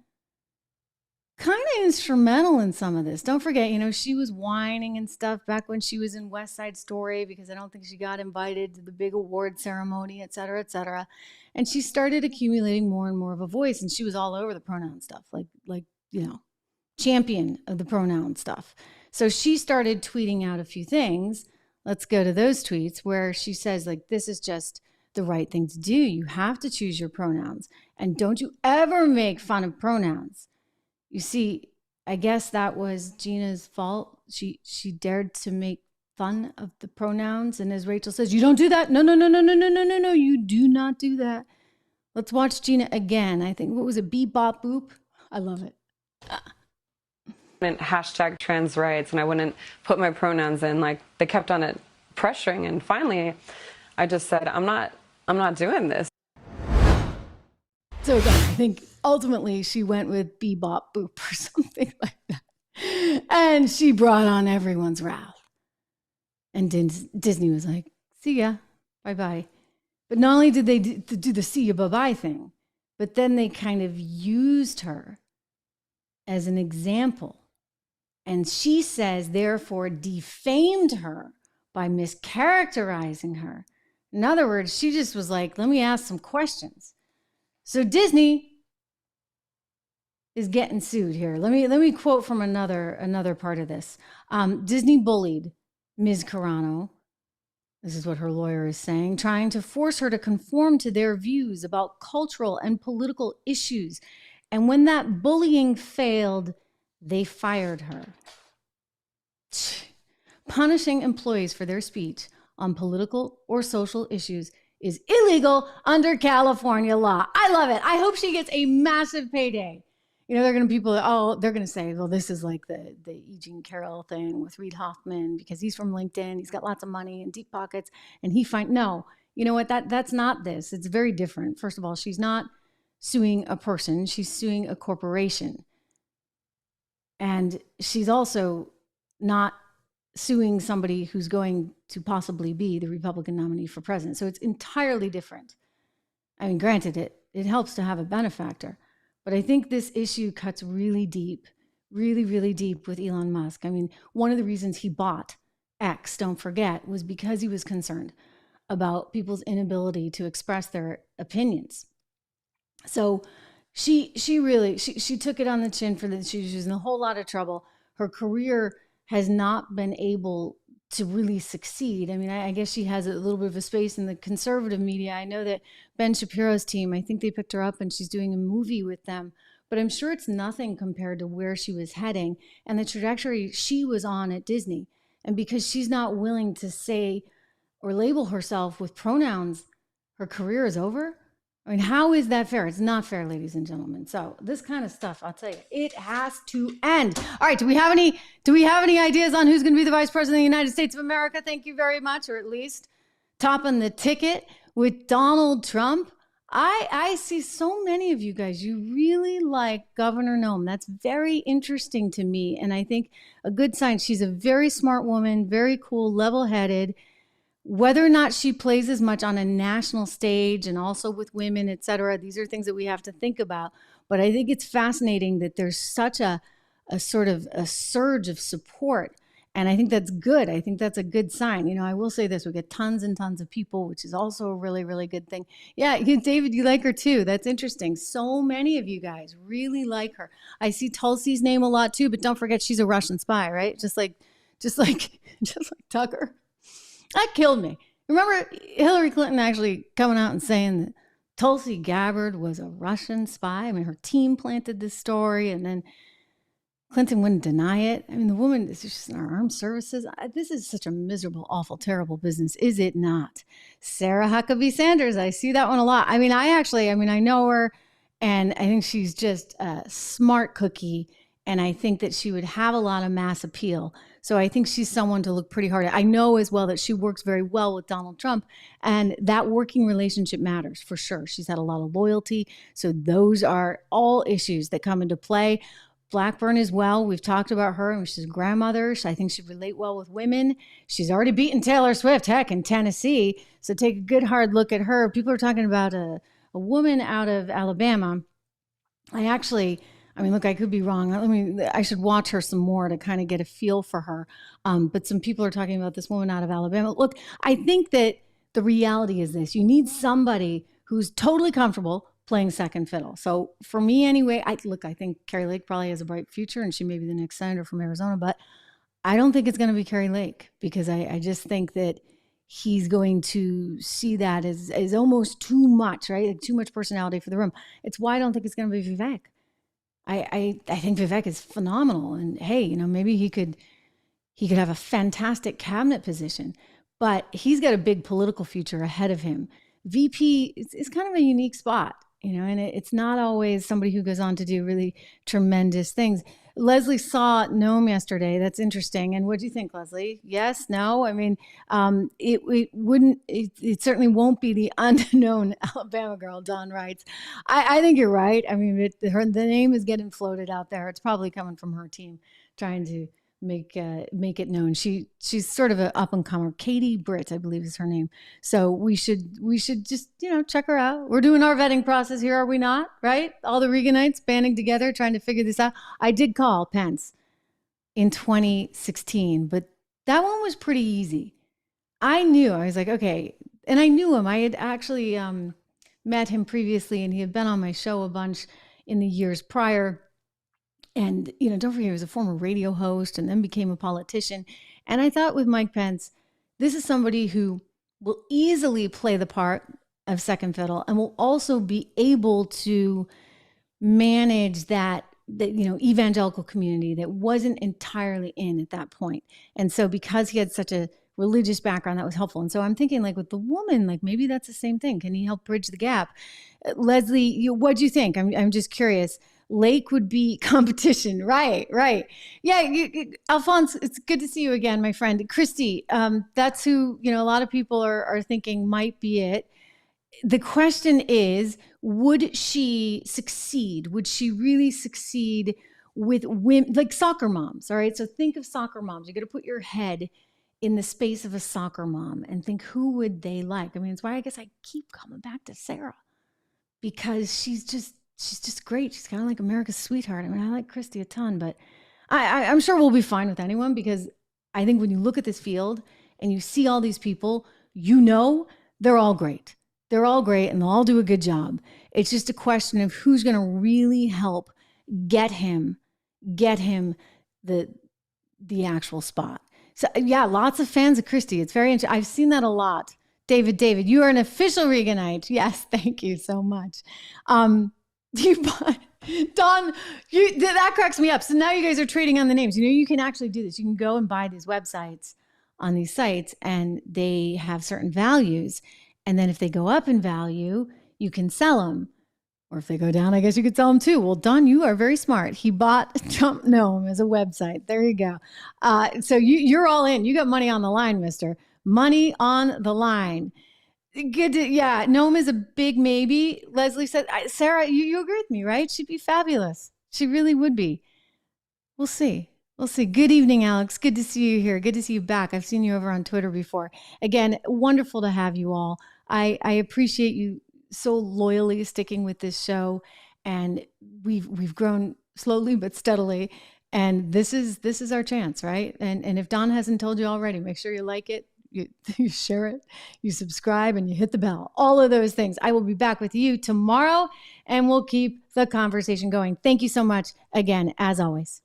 S1: kind of instrumental in some of this. Don't forget, you know, she was whining and stuff back when she was in West Side Story because I don't think she got invited to the big award ceremony, et cetera, et cetera. And she started accumulating more and more of a voice, and she was all over the pronoun stuff, like you know, champion of the pronoun stuff. So she started tweeting out a few things. Let's go to those tweets where she says, like, this is just the right thing to do. You have to choose your pronouns, and don't you ever make fun of pronouns. You see, I guess that was Gina's fault. She dared to make fun of the pronouns. And as Rachel says, you don't do that. No, you do not do that. Let's watch Gina again. I think, what was it? Beep, bop, boop. I love it.
S18: Hashtag trans rights, and I wouldn't put my pronouns in. Like, they kept on it pressuring. And finally, I just said, I'm not doing this.
S1: So again, I think ultimately she went with bebop boop or something like that. And she brought on everyone's wrath. And Disney was like, see ya, bye-bye. But not only did they do the see ya, bye-bye thing, but then they kind of used her as an example. And she says, therefore, defamed her by mischaracterizing her. In other words, she just was like, let me ask some questions. So Disney is getting sued here. Let me quote from another part of this. Disney bullied Ms. Carano. This is what her lawyer is saying, trying to force her to conform to their views about cultural and political issues. And when that bullying failed, they fired her. Punishing employees for their speech on political or social issues is illegal under California law. I love it. I hope she gets a massive payday. You know, they're going to say, well, this is like the Gina Carano thing with Reid Hoffman because he's from LinkedIn. He's got lots of money and deep pockets, and no, you know what? That's not this. It's very different. First of all, she's not suing a person. She's suing a corporation. And she's also not suing somebody who's going to possibly be the Republican nominee for president. So it's entirely different. I mean, granted, it helps to have a benefactor, but I think this issue cuts really deep with Elon Musk. I mean, one of the reasons he bought X, don't forget, was because he was concerned about people's inability to express their opinions. So she really took it on the chin for this. She was in a whole lot of trouble. Her career has not been able to really succeed. I mean, I guess she has a little bit of a space in the conservative media. I know that Ben Shapiro's team, I think they picked her up and she's doing a movie with them, but I'm sure it's nothing compared to where she was heading and the trajectory she was on at Disney. And because she's not willing to say or label herself with pronouns, her career is over. I mean, how is that fair? It's not fair, ladies and gentlemen. So this kind of stuff, I'll tell you, it has to end. All right, do we have any ideas on who's going to be the Vice President of the United States of America? Thank you very much, or at least topping the ticket with Donald Trump. I see so many of you guys, you really like Governor Noem. That's very interesting to me, and I think a good sign. She's a very smart woman, very cool, level-headed. Whether or not she plays as much on a national stage and also with women, et cetera, these are things that we have to think about. But I think it's fascinating that there's such a sort of a surge of support. And I think that's good. I think that's a good sign. You know, I will say this, we get tons and tons of people, which is also a really, really good thing. Yeah, David, you like her too. That's interesting. So many of you guys really like her. I see Tulsi's name a lot too, but don't forget she's a Russian spy, right? Just like Tucker. That killed me. Remember Hillary Clinton actually coming out and saying that Tulsi Gabbard was a Russian spy? I mean, her team planted this story and then Clinton wouldn't deny it. I mean, the woman is just in our armed services. This is such a miserable, awful, terrible business, is it not? Sarah Huckabee Sanders, I see that one a lot. I mean, I know her and I think she's just a smart cookie. And I think that she would have a lot of mass appeal. So I think she's someone to look pretty hard at. I know as well that she works very well with Donald Trump, and that working relationship matters for sure. She's had a lot of loyalty. So those are all issues that come into play. Blackburn as well. We've talked about her and she's a grandmother. I think she'd relate well with women. She's already beaten Taylor Swift, heck, in Tennessee. So take a good hard look at her. People are talking about a woman out of Alabama. Look, I could be wrong. I should watch her some more to kind of get a feel for her. But some people are talking about this woman out of Alabama. Look, I think that the reality is this. You need somebody who's totally comfortable playing second fiddle. So for me anyway, I think Carrie Lake probably has a bright future and she may be the next senator from Arizona, but I don't think it's going to be Carrie Lake because I just think that he's going to see that as almost too much, right? Like too much personality for the room. It's why I don't think it's going to be Vivek. I think Vivek is phenomenal, and hey, maybe he could have a fantastic cabinet position, but he's got a big political future ahead of him. VP is kind of a unique spot, and it's not always somebody who goes on to do really tremendous things. Leslie saw Noam yesterday. That's interesting. And what do you think, Leslie? Yes, no? I mean, it certainly won't be the unknown Alabama girl, Don writes. I think you're right. I mean, the name is getting floated out there. It's probably coming from her team trying to make it known. She's sort of an up and comer. Katie Britt, I believe is her name. So we should just check her out. We're doing our vetting process here, are we not? Right? All the Reganites banding together trying to figure this out. I did call Pence in 2016, but that one was pretty easy. I was like, okay, and I knew him. I had actually met him previously, and he had been on my show a bunch in the years prior. And, don't forget, he was a former radio host and then became a politician. And I thought with Mike Pence, this is somebody who will easily play the part of second fiddle and will also be able to manage that evangelical community that wasn't entirely in at that point. And so because he had such a religious background, that was helpful. And so I'm thinking like with the woman, like maybe that's the same thing. Can he help bridge the gap? Leslie, what do you think? I'm just curious. Lake would be competition. Right. Yeah. Alphonse, it's good to see you again, my friend. Christy, that's who, a lot of people are thinking might be it. The question is, would she succeed? Would she really succeed with women, like soccer moms? All right. So think of soccer moms. You got to put your head in the space of a soccer mom and think, who would they like? I mean, it's why I guess I keep coming back to Sarah because she's just great. She's kind of like America's sweetheart. I mean, I like Christy a ton, but I'm sure we'll be fine with anyone because I think when you look at this field and you see all these people, you know they're all great. They're all great and they'll all do a good job. It's just a question of who's going to really help get him the actual spot. So yeah, lots of fans of Christie. It's very interesting. I've seen that a lot. David, you are an official Reganite. Yes, thank you so much. Don, that cracks me up. So now you guys are trading on the names. You know, you can actually do this. You can go and buy these websites on these sites and they have certain values. And then if they go up in value, you can sell them. Or if they go down, I guess you could sell them too. Well, Don, you are very smart. He bought Trump Gnome as a website. There you go. So you're all in. You got money on the line, mister. Money on the line. Good. Gnome is a big maybe. Leslie said, Sarah, you agree with me, right? She'd be fabulous. She really would be. We'll see. Good evening, Alex. Good to see you here. Good to see you back. I've seen you over on Twitter before. Again, wonderful to have you all. I appreciate you so loyally sticking with this show, and we've grown slowly but steadily. And this is our chance, right? And if Don hasn't told you already, make sure you like it, you share it, you subscribe, and you hit the bell. All of those things. I will be back with you tomorrow, and we'll keep the conversation going. Thank you so much again, as always.